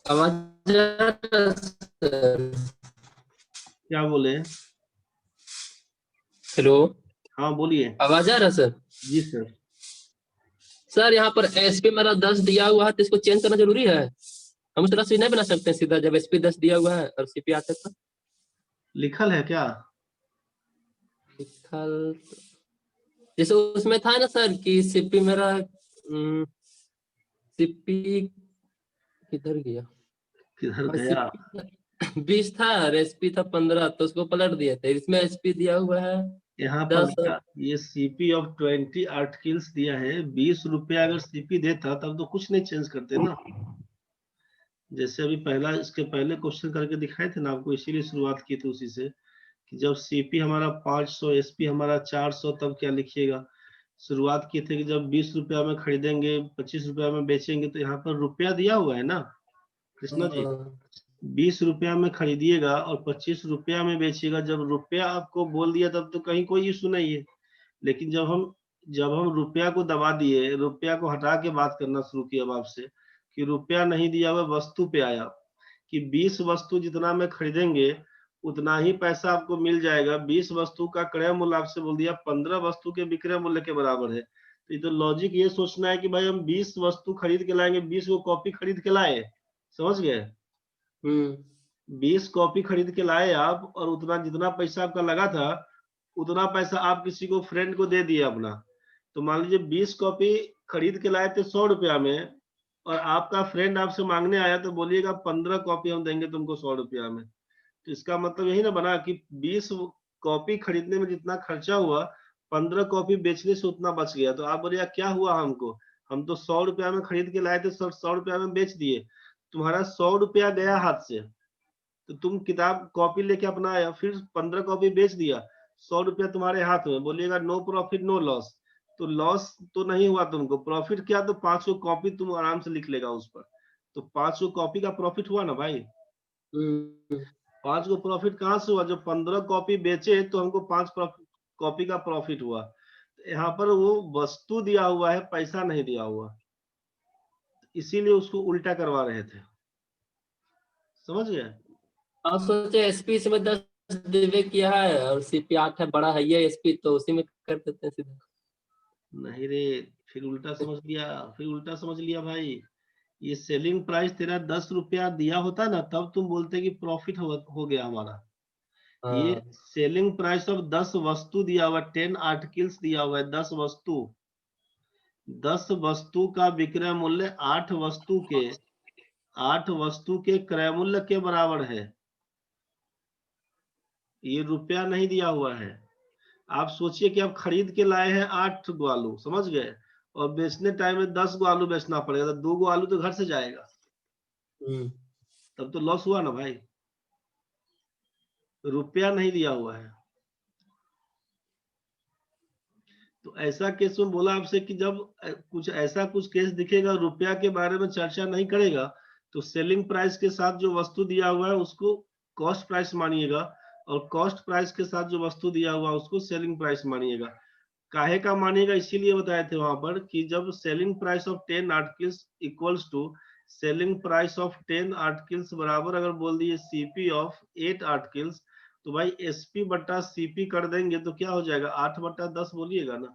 आवाज आ रहा है सर? क्या बोले? हेलो, हाँ बोलिए। आवाज आ रहा है सर? जी सर। सर यहाँ पर एसपी मेरा 10 दिया हुआ है, तो इसको चेंज करना जरूरी है? हम उस तरह से नहीं बना सकते हैं सीधा, जब एसपी 10 दिया हुआ है और सीपी आता है? लिखल है क्या? लिखल जैसे उसमें था ना सर कि सीपी मेरा सीपी किधर गया? किधर हाँ, गया? सीपी 20 था और एसपी था 15, तो उसको पलट दिया था। इसमें एसपी दिया हुआ है यहाँ पर 10। भैया ये सीपी ऑफ 20 आर्टिकल्स दिया है, 20 रुपया अगर सीपी देता तब तो कुछ नहीं चेंज करते ना। जैसे अभी पहला, इसके पहले क्वेश्चन करके दिखाए थे ना आपको, इसीलिए शुरुआत की थी उसी से, कि जब सीपी हमारा 500, एसपी हमारा 400, तब क्या लिखिएगा। शुरुआत की थी कि जब 20 रुपया में खरीदेंगे, 25 रुपया में बेचेंगे, तो यहाँ पर रुपया दिया हुआ है ना कृष्णा जी। 20 रुपया में खरीदिएगा और 25 रुपया में बेचिएगा। जब रुपया आपको बोल दिया तब तो कहीं कोई इशू नहीं है। लेकिन जब हम रुपया को दबा दिए, रुपया को हटा के बात करना शुरू किया अब आपसे, कि रुपया नहीं दिया हुआ, वस्तु पे आया, कि 20 वस्तु जितना में खरीदेंगे उतना ही पैसा आपको मिल जाएगा। 20 वस्तु का क्रय मूल्य आपसे बोल दिया 15 वस्तु के विक्रय मूल्य के बराबर है। तो ये तो लॉजिक ये सोचना है कि भाई हम 20 वस्तु खरीद के लाएंगे, 20 को कॉपी खरीद के लाए, समझ गए। 20 कॉपी खरीद के लाए आप, और उतना जितना पैसा आपका लगा था उतना पैसा आप किसी को, फ्रेंड को दे दिए अपना। तो मान लीजिए 20 कॉपी खरीद के लाए थे 100 रुपया में, और आपका फ्रेंड आपसे मांगने आया तो बोलिएगा 15 कॉपी हम देंगे तुमको 100 रुपया में। तो इसका मतलब यही ना बना कि 20 कॉपी खरीदने में जितना खर्चा हुआ, 15 कॉपी बेचने से उतना बच गया। तो आप बोलिए क्या हुआ हमको, हम तो 100 रुपया में खरीद के लाए थे, 100 रुपया में बेच दिए। तुम्हारा 100 रुपया गया हाथ से, तो तुम किताब कॉपी लेके अपना आया, फिर 15 कॉपी बेच दिया, 100 रुपया तुम्हारे हाथ में, बोलिएगा नो प्रॉफिट नो लॉस। तो लॉस तो नहीं हुआ तुमको, प्रॉफिट क्या, तो 500 कॉपी तुम आराम से लिख लेगा उस पर। तो 500 कॉपी का प्रॉफिट हुआ ना भाई। 5 को प्रॉफिट कहाँ से हुआ, जब 15 कॉपी बेचे तो हमको 5 कॉपी का प्रॉफिट हुआ। यहाँ पर वो वस्तु दिया हुआ है, पैसा नहीं दिया हुआ, इसीलिए उसको उल्टा करवा रहे थे, समझ गए। आप सोचे एसपी इसमें 10 डिबे किया है और सीपी 8 है, बड़ा है ये एसपी, तो उसी में कर देते हैं सीधा। नहीं रे, फिर उल्टा समझ लिया, फिर उल्टा समझ लिया भाई। ये सेलिंग प्राइस तेरा 10 रुपया दिया होता ना, तब तुम बोलते कि प्रॉफिट हो गया हमारा। ये हाँ, सेलिंग प्राइस ऑफ 10 वस्तु दिया हुआ, 10 आर्टिकल्स दिया हुआ है, 10 वस्तु, 10 वस्तु का विक्रय मूल्य 8 वस्तु के क्रय मूल्य के बराबर है। ये रुपया नहीं दिया हुआ है। आप सोचिए कि आप खरीद के लाए हैं 8 गो आलू, समझ गए, और बेचने टाइम में 10 गो आलू बेचना पड़ेगा, तो 2 गो आलू तो घर से जाएगा, तब तो लॉस हुआ ना भाई। रुपया नहीं दिया हुआ है। तो ऐसा केस में बोला आपसे कि जब कुछ केस दिखेगा, रुपया के बारे में चर्चा नहीं करेगा, तो सेलिंग प्राइस के साथ जो वस्तु दिया हुआ है उसको कॉस्ट प्राइस मानिएगा, और कॉस्ट प्राइस के साथ जो वस्तु दिया हुआ है उसको सेलिंग प्राइस मानिएगा। काहे का मानिएगा, इसीलिए बताए थे वहां पर कि जब selling price of 10 articles equals to selling price of 10 articles बराबर अगर बोल दिए सीपी ऑफ 8 आर्टिकल्स, तो भाई एसपी बट्टा सीपी कर देंगे तो क्या हो जाएगा, 8/10 बोलिएगा ना।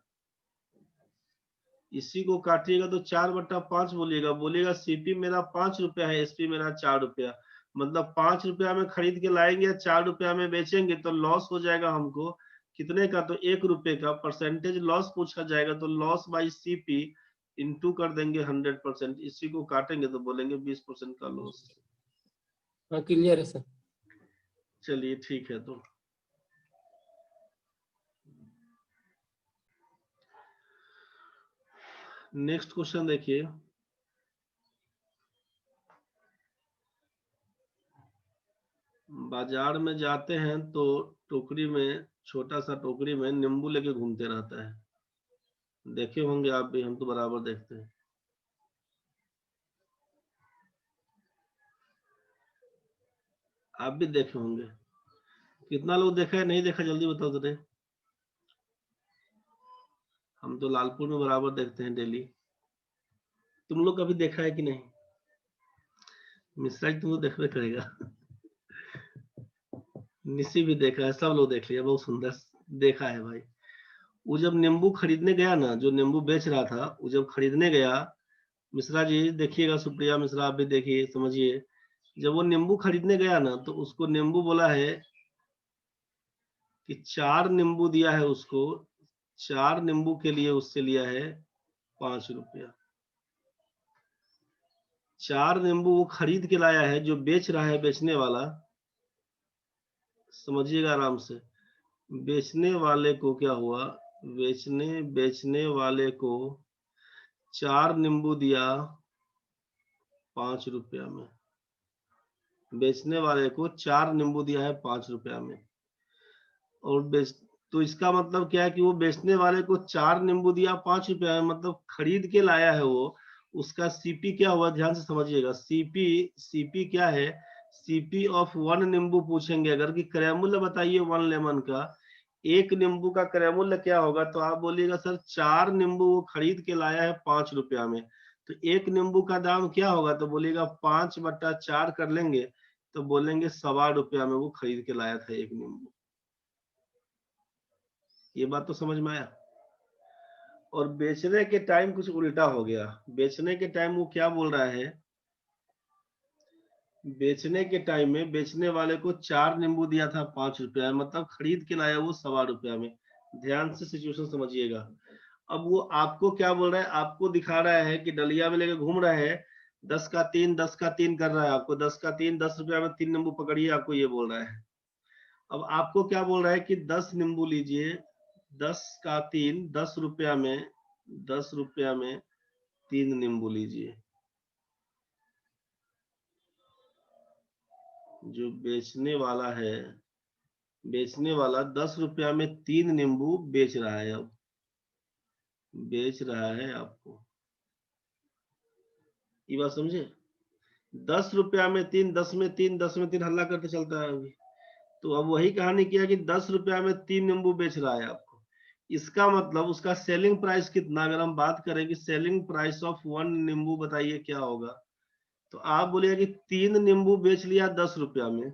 इसी को काटिएगा तो 4/5 बोलिएगा, बोलिएगा सीपी मेरा 5 रुपया है, एसपी मेरा 4 रुपया। मतलब 5 रुपया में खरीद के लाएंगे, 4 रुपया में बेचेंगे, तो लॉस हो जाएगा हमको कितने का, तो 1 रुपए का। परसेंटेज लॉस पूछा जाएगा, तो लॉस बाई सीपी इंटू कर देंगे 100%। इसी को काटेंगे तो बोलेंगे 20% का लॉस। हाँ क्लियर है सर। चलिए ठीक है। तो नेक्स्ट क्वेश्चन देखिए। बाजार में जाते हैं तो टोकरी में, छोटा सा टोकरी में नींबू लेके घूमते रहता है। देखे होंगे आप भी, हम तो बराबर देखते हैं। आप भी देखे होंगे। कितना लोग देखा है, नहीं देखा, जल्दी बताओ जरा। हम तो लालपुर में बराबर देखते हैं डेली। तुम लोग कभी देखा है कि नहीं? मिश्रा जी तुमको देखबे करेगा। निशी भी देखा है, सब लोग देख लिया, बहुत सुंदर देखा है भाई। वो जब नींबू खरीदने गया ना, जो नींबू बेच रहा था, वो जब खरीदने गया, मिश्रा जी देखिएगा, सुप्रिया मिश्रा आप भी देखिए, समझिए। जब वो नींबू खरीदने गया ना, तो उसको नींबू बोला है कि 4 नींबू दिया है उसको, 4 नींबू के लिए उससे लिया है 5 रुपया। 4 नींबू वो खरीद के लाया है, जो बेच रहा है बेचने वाला, समझिएगा आराम से, बेचने वाले को क्या हुआ, बेचने वाले को 4 नींबू दिया 5 रुपया में। बेचने वाले को 4 नींबू दिया है 5 रुपया में। और तो इसका मतलब क्या है कि वो बेचने वाले को 4 नींबू दिया 5 रुपया में, मतलब खरीद के लाया है वो। उसका सीपी क्या हुआ, ध्यान से समझिएगा। सीपी क्या है, सीपी ऑफ 1 नींबू पूछेंगे अगर, कि क्रय मूल्य बताइए 1 लेमन का, 1 नींबू का क्रय मूल्य क्या होगा, तो आप बोलिएगा सर 4 नींबू वो खरीद के लाया है 5 रुपया में, तो 1 नींबू का दाम क्या होगा, तो बोलिएगा 5/4 कर लेंगे, तो बोलेंगे 1.25 रुपया में वो खरीद के लाया था 1 नींबू। ये बात तो समझ में आया। और बेचने के टाइम कुछ उल्टा हो गया। बेचने के टाइम वो क्या बोल रहा है, बेचने के टाइम में बेचने वाले को 4 नींबू दिया था 5 रुपया, मतलब खरीद के लाया वो 1.25 रुपया में। ध्यान से सिचुएशन समझिएगा। अब वो आपको क्या बोल रहा है, आपको दिखा रहा है कि डलिया में लेके घूम रहा है, 10 का 3 10 का 3 कर रहा है आपको, 10 का 3 10 रुपया में 3 नींबू पकड़िए, आपको ये बोल रहा है। अब आपको क्या बोल रहा है कि 10 नींबू लीजिए, 10 का 3 10 रुपया में, 10 रुपया में 3 नींबू लीजिए। जो बेचने वाला है, बेचने वाला 10 रुपया में 3 नींबू बेच रहा है, अब बेच रहा है आपको। ये बात समझे, 10 रुपया में 3, 10 में 3, 10 में 3 हल्ला करके चलता है अभी। तो अब वही कहानी किया कि 10 रुपया में 3 नींबू बेच रहा है आपको। इसका मतलब उसका सेलिंग प्राइस कितना, अगर हम बात करें कि सेलिंग प्राइस ऑफ 1 नींबू बताइए क्या होगा, तो आप बोलिएगा कि 3 नींबू बेच लिया 10 रुपया में।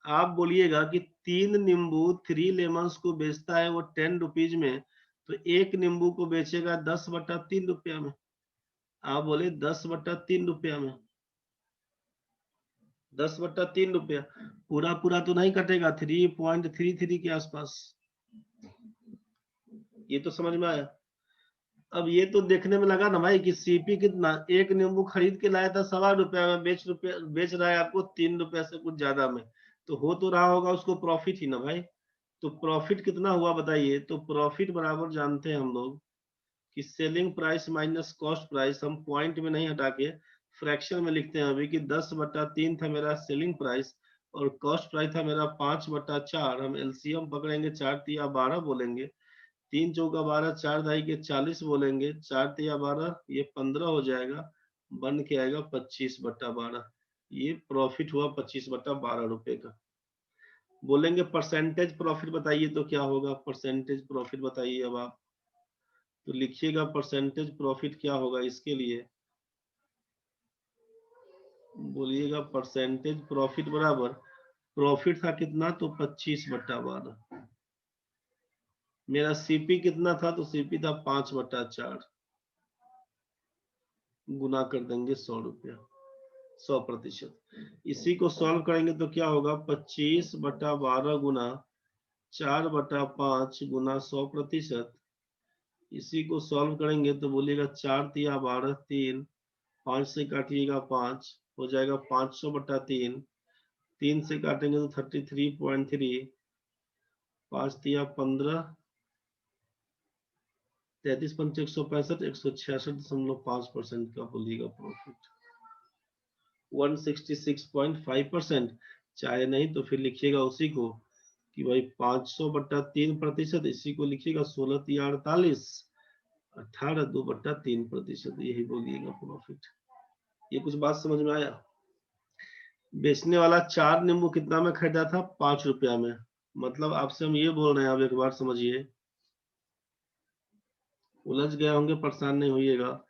आप बोलिएगा कि 3 नींबू 3 लेमन्स को बेचता है वो 10 रुपीज में, तो 1 नींबू को बेचेगा 10/3 रुपया में। आप बोले 10/3 रुपया में, 10/3 रुपया, पूरा पूरा तो नहीं कटेगा, 3.33 के आसपास। ये तो समझ में आया। अब ये तो देखने में लगा ना भाई कि सीपी कितना, 1 नींबू खरीद के लाया था 1.25 रुपया में, बेच रहा है आपको 3 रुपया से कुछ ज्यादा में, तो हो तो रहा होगा उसको प्रॉफिट ही ना भाई। तो प्रॉफिट कितना हुआ बताइए, तो प्रॉफिट बराबर जानते हैं हम लोग कि selling price minus cost price. हम पॉइंट में नहीं हटा के फ्रैक्शन में लिखते हैं अभी कि 10/3 था मेरा सेलिंग प्राइस, और कॉस्ट प्राइस था मेरा 5/4। हम एलसीएम पकड़ेंगे, 4 तिया 12 बोलेंगे, 3 चौका 12, 4 दाई के 40 बोलेंगे, 4 तिया 12, ये 15 हो जाएगा, बन के आएगा 25/12। ये प्रॉफिट हुआ 25/12 रुपए का। बोलेंगे परसेंटेज प्रॉफिट बताइए तो क्या होगा, परसेंटेज प्रॉफिट बताइए अब आप, तो लिखिएगा परसेंटेज प्रॉफिट क्या होगा इसके लिए, बोलिएगा परसेंटेज प्रॉफिट बराबर, प्रॉफिट था कितना, तो 25/12। मेरा सीपी कितना था, तो सीपी था 5/4, गुना कर देंगे 100 रुपया, 100%। इसी को सॉल्व करेंगे तो क्या होगा, 25/12 गुना 4/5 गुना 100%। इसी को सॉल्व करेंगे तो बोलिएगा 4 तिया 12, 3, 5 से काटिएगा 5, हो जाएगा 500/3, 3 से काटेंगे तो 33.3, 5 तिया 15, 33 पंच 165, 166.5% का बोलिएगा प्रॉफिट, 166.5%। चाहे नहीं तो फिर लिखिएगा उसी को कि भाई 500/3%, इसी को लिखिएगा 16 तिया 48, 18 2/3%, यही बोलिएगा प्रॉफिट। ये कुछ बात समझ में आया। बेचने वाला 4 नींबू कितना में खरीदा था, 5 रुपया में, मतलब आपसे हम ये बोल रहे हैं, आप एक बार समझिए, उलझ गए होंगे, परेशान नहीं होइएगा।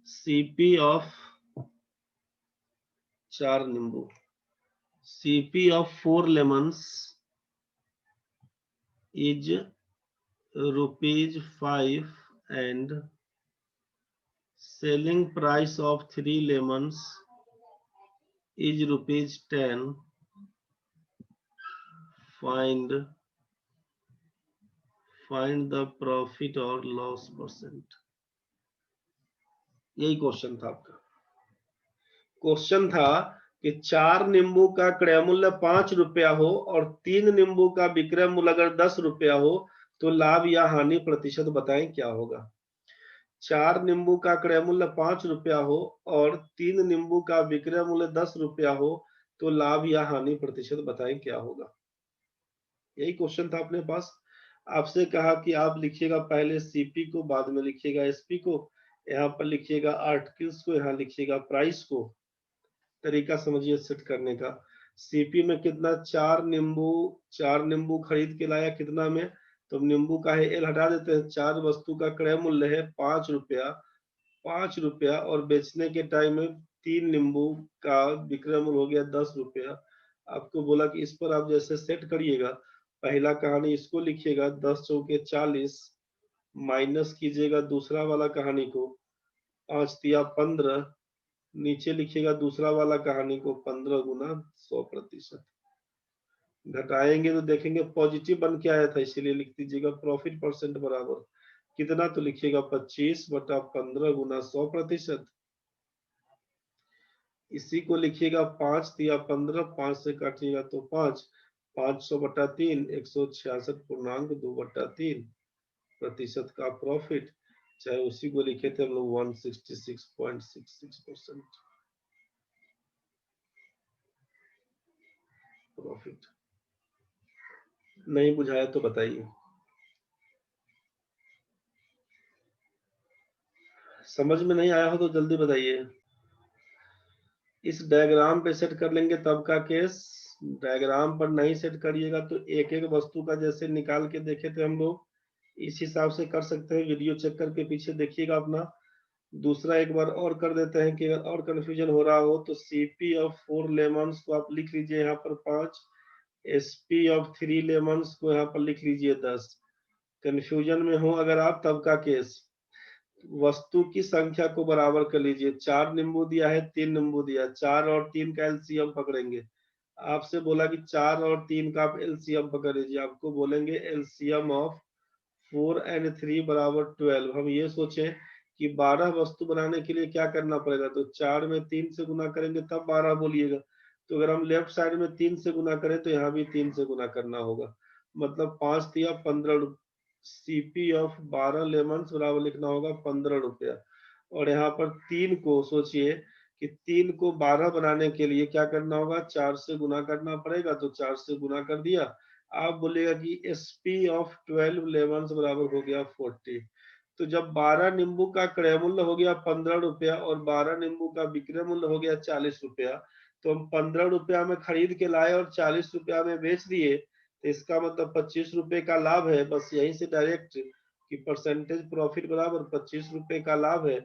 CP of 4 नींबू, CP of 4 lemons is ₹5 and selling price of 3 lemons is ₹10. Find the profit or loss percent. यही क्वेश्चन था आपका। क्वेश्चन था कि 4 नींबू का क्रय मूल्य ₹5 हो और 3 नींबू का विक्रय मूल्य अगर ₹10 हो तो लाभ या हानि प्रतिशत बताएं क्या होगा। 4 नींबू का क्रय मूल्य ₹5 हो और 3 नींबू का विक्रय मूल्य ₹10 हो तो लाभ या हानि प्रतिशत बताएं क्या होगा। यही क्वेश्चन था अपने पास। आपसे कहा कि आप लिखिएगा पहले सीपी को, बाद में लिखिएगा एसपी को, यहाँ पर लिखिएगा आर्टिकल्स को, यहाँ लिखिएगा प्राइस को। तरीका समझिए सेट करने का। सीपी में कितना, 4 नींबू खरीद के लाया, कितना में, तो नींबू का है एल हटा देते हैं। 4 वस्तु का क्रय मूल्य है ₹5 और बेचने के टाइम में 3 नींबू का विक्रय मूल्य हो गया ₹10। आपको बोला कि इस पर आप जैसे सेट करिएगा, पहला कहानी इसको लिखिएगा 10 चौके 40 माइनस कीजिएगा दूसरा वाला कहानी को 5 तिया 15, नीचे लिखिएगा दूसरा वाला कहानी को 15 गुना 100%। घटाएंगे तो देखेंगे पॉजिटिव बन के आया था, इसीलिए लिख दीजिएगा प्रॉफिट परसेंट बराबर कितना, तो लिखिएगा 25/15 गुना 100%। इसी को लिखिएगा 5 तिया 15, 5 से काटिएगा तो 5, 500/3 166.2/3% का प्रॉफिट। चाहे उसी को लिखे थे हम लोग 166.66% प्रॉफिट। नहीं बुझाया तो बताइए। समझ में नहीं आया हो तो जल्दी बताइए। इस डायग्राम पे सेट कर लेंगे तब का केस। डायग्राम पर नहीं सेट करिएगा तो एक एक वस्तु का जैसे निकाल के देखे थे हम लोग, इस हिसाब से कर सकते हैं। वीडियो चेक करके पीछे देखिएगा अपना। दूसरा एक बार और कर देते हैं कि अगर और कंफ्यूजन हो रहा हो तो सीपी ऑफ 4 लेमन्स को आप लिख लीजिए यहाँ पर 5, एसपी ऑफ 3 लेमन्स को यहाँ पर लिख लीजिए 10। कंफ्यूजन में हो अगर आप तब का केस, वस्तु की संख्या को बराबर कर लीजिए। 4 नींबू दिया है, 3 नींबू दिया, 4 और 3 का एलसीएम पकड़ेंगे। आपसे बोला कि 4 और 3 का आप एलसीएम पकड़ लीजिए, आपको बोलेंगे एलसीएम ऑफ 4 and 3 बराबर 12। हम ये सोचें कि 12 वस्तु बनाने के लिए क्या करना पड़ेगा, तो 4 में 3 से गुना करेंगे तब 12 बोलिएगा। तो अगर हम लेफ्ट साइड में 3 से गुना करें तो यहाँ भी 3 से गुना करना होगा, मतलब 5 तिया 15। सीपी ऑफ 12 लेमन्स बराबर लिखना होगा ₹15। और यहाँ पर 3 को सोचिए कि 3 को 12 बनाने के लिए क्या करना होगा, 4 से गुना करना पड़ेगा, तो 4 से गुना कर दिया। आप बोलेगा कि एसपी ऑफ 12 लेमन्स बराबर हो गया 40। तो जब 12 नींबू का क्रय मूल्य हो गया ₹15 और 12 नींबू का विक्रय मूल्य हो गया ₹40, तो हम ₹15 में खरीद के लाए और ₹40 में बेच दिए, तो इसका मतलब ₹25 का लाभ है। बस यहीं से डायरेक्ट कि परसेंटेज प्रॉफिट बराबर ₹25 का लाभ है।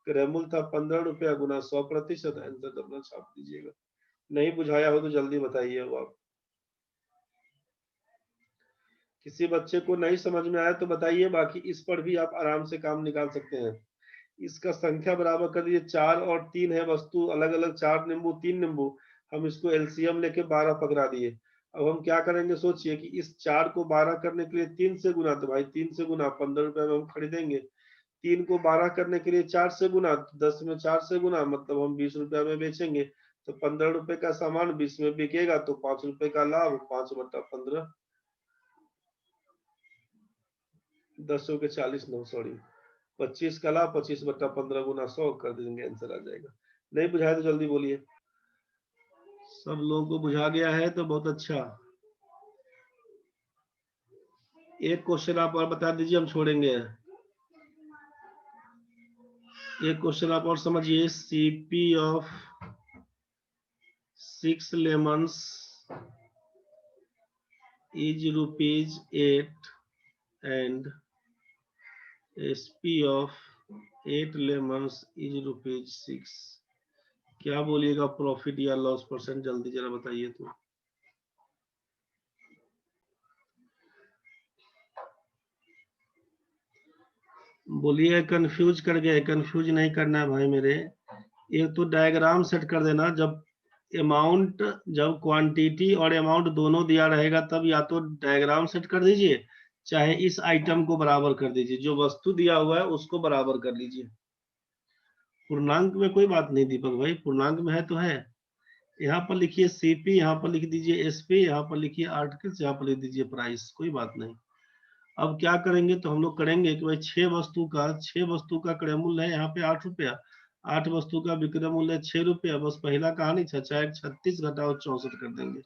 क्रय मूल्य था ₹15 गुना 100%। आंसर अपना छाप दीजिएगा। नहीं बुझाया हो तो जल्दी बताइए। अब आप किसी बच्चे को नहीं समझ में आया तो बताइए, बाकी इस पर भी आप आराम से काम निकाल सकते हैं। इसका संख्या बराबर कर दीजिए, 4 और 3 है वस्तु अलग अलग, 4 नींबू 3 नींबू, हम इसको एलसीएम लेके 12 पकड़ा दिए। अब हम क्या करेंगे, सोचिए कि इस 4 को 12 करने के लिए 3 से गुना, तो भाई 3 से गुना ₹15 में हम खरीदेंगे। 3 को 12 करने के लिए 4 से गुना, 10 में 4 से गुना, मतलब हम ₹20 में बेचेंगे। तो ₹15 का सामान 20 में बिकेगा, तो ₹5 का लाभ, 5/15, 10 के 40 9 सॉरी 25 का लाभ, 25/15 गुना 100 कर देंगे, आंसर आ जाएगा। नहीं बुझाया तो जल्दी बोलिए। सब लोगों को बुझा गया है तो बहुत अच्छा। एक क्वेश्चन आप और बता दीजिए, हम छोड़ेंगे। एक क्वेश्चन आप और समझिए, CP of 6 lemons is ₹8 and SP of 8 lemons is ₹6। क्या बोलिएगा प्रॉफिट या लॉस परसेंट, जल्दी जरा बताइए तो। बोलिए कंफ्यूज कर गए, कंफ्यूज नहीं करना है भाई मेरे। ये तो डायग्राम सेट कर देना, जब अमाउंट, जब क्वांटिटी और अमाउंट दोनों दिया रहेगा तब या तो डायग्राम सेट कर दीजिए, चाहे इस आइटम को बराबर कर दीजिए, जो वस्तु दिया हुआ है उसको बराबर कर लीजिए। पूर्णांक में कोई बात नहीं दीपक भाई, पूर्णांक में है तो है। यहाँ पर लिखिए सीपी, यहाँ पर लिख दीजिए एसपी, यहाँ पर लिखिए आर्टिकल्स, यहाँ पर लिख दीजिए प्राइस, कोई बात नहीं। अब क्या करेंगे तो हम लोग करेंगे कि भाई 6 वस्तु का क्रय मूल्य है यहाँ पे ₹8, 8 वस्तु का विक्रय मूल्य है ₹6। बस पहला कहानी 36 घटाओ 64 कर देंगे,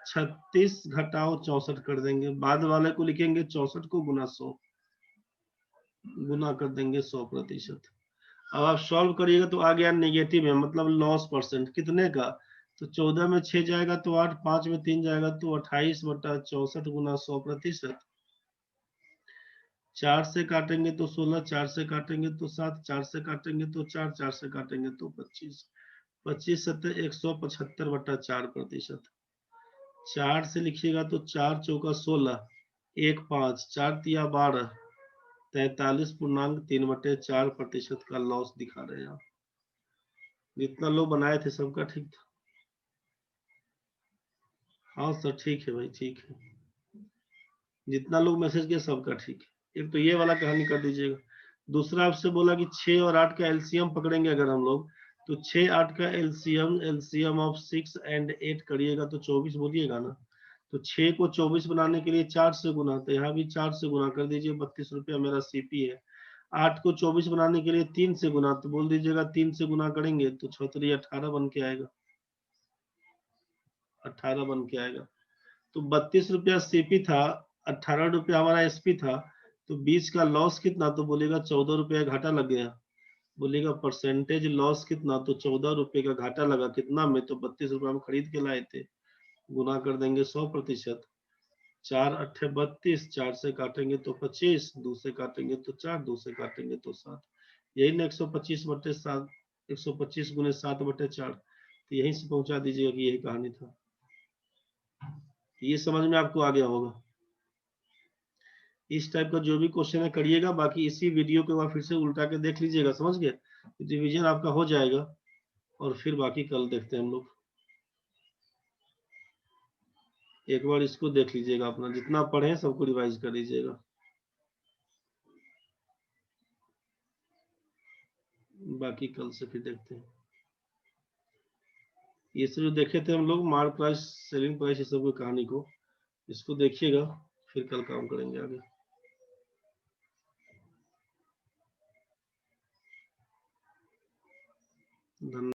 36 घटाओ 64 कर देंगे, बाद वाले को लिखेंगे 64 को गुना 100, गुना कर देंगे 100%। अब आप सॉल्व करिएगा तो आ गया नेगेटिव है, मतलब लॉस परसेंट कितने का, तो 14 में 6 जाएगा तो 8, 5 में 3 जाएगा तो 28/64 गुना 100%। 4 से काटेंगे तो 16, 4 से काटेंगे तो 7, 4 से काटेंगे तो 4, 4 से काटेंगे तो 25, 25 सत्तर 175/4%। 4 से लिखिएगा तो 4 चौका 16, 1 5, 4 तिया 12, 43.3/4% का लॉस दिखा रहे हैं आप। जितना लोग बनाए थे सबका ठीक था। हाँ सर ठीक है भाई, ठीक है, जितना लोग मैसेज किया सबका ठीक है। एक तो ये वाला कहानी कर दीजिएगा। दूसरा आपसे बोला कि 6 और 8 का एलसीएम पकड़ेंगे अगर हम लोग, तो 6 8 का एलसीएम, एलसीएम ऑफ 6 एंड 8 करिएगा तो 24 बोलिएगा ना। तो 6 को 24 बनाने के लिए 4 से गुना, तो यहाँ भी 4 से गुना कर दीजिए, ₹32 मेरा सीपी है। 8 को 24 बनाने के लिए 3 से गुना, तो बोल दीजिएगा 3 से गुना करेंगे तो 6 18 बन के आएगा, 18 बन के आएगा। तो ₹32 सीपी था, ₹18 हमारा एसपी था, तो 20 का लॉस कितना, तो बोलेगा ₹14 घाटा लग गया। बोलेगा परसेंटेज लॉस कितना, तो ₹14 का घाटा लगा कितना में, तो ₹32 हम खरीद के लाए थे, गुना कर देंगे 100%। 4 8 32, 4 से काटेंगे तो 25, 2 से काटेंगे तो 4, 2 से काटेंगे तो 7, यही ना 125/7, 125 गुने 7/4, तो यहीं से पहुंचा दीजिएगा कि यही कहानी था। ये समझ में आपको आ गया होगा। इस टाइप का जो भी क्वेश्चन है करिएगा, बाकी इसी वीडियो को फिर से उल्टा के देख लीजिएगा, समझ गए, रिवीजन आपका हो जाएगा। और फिर बाकी कल देखते हैं हम लोग। एक बार इसको देख लीजिएगा, अपना जितना पढ़े सबको रिवाइज कर लीजिएगा, बाकी कल से फिर देखते हैं। ये सब जो देखे थे हम लोग, मार्क प्राइस, सेलिंग प्राइस, ये सब की कहानी को, इसको देखिएगा, फिर कल काम करेंगे आगे। धन्यवाद।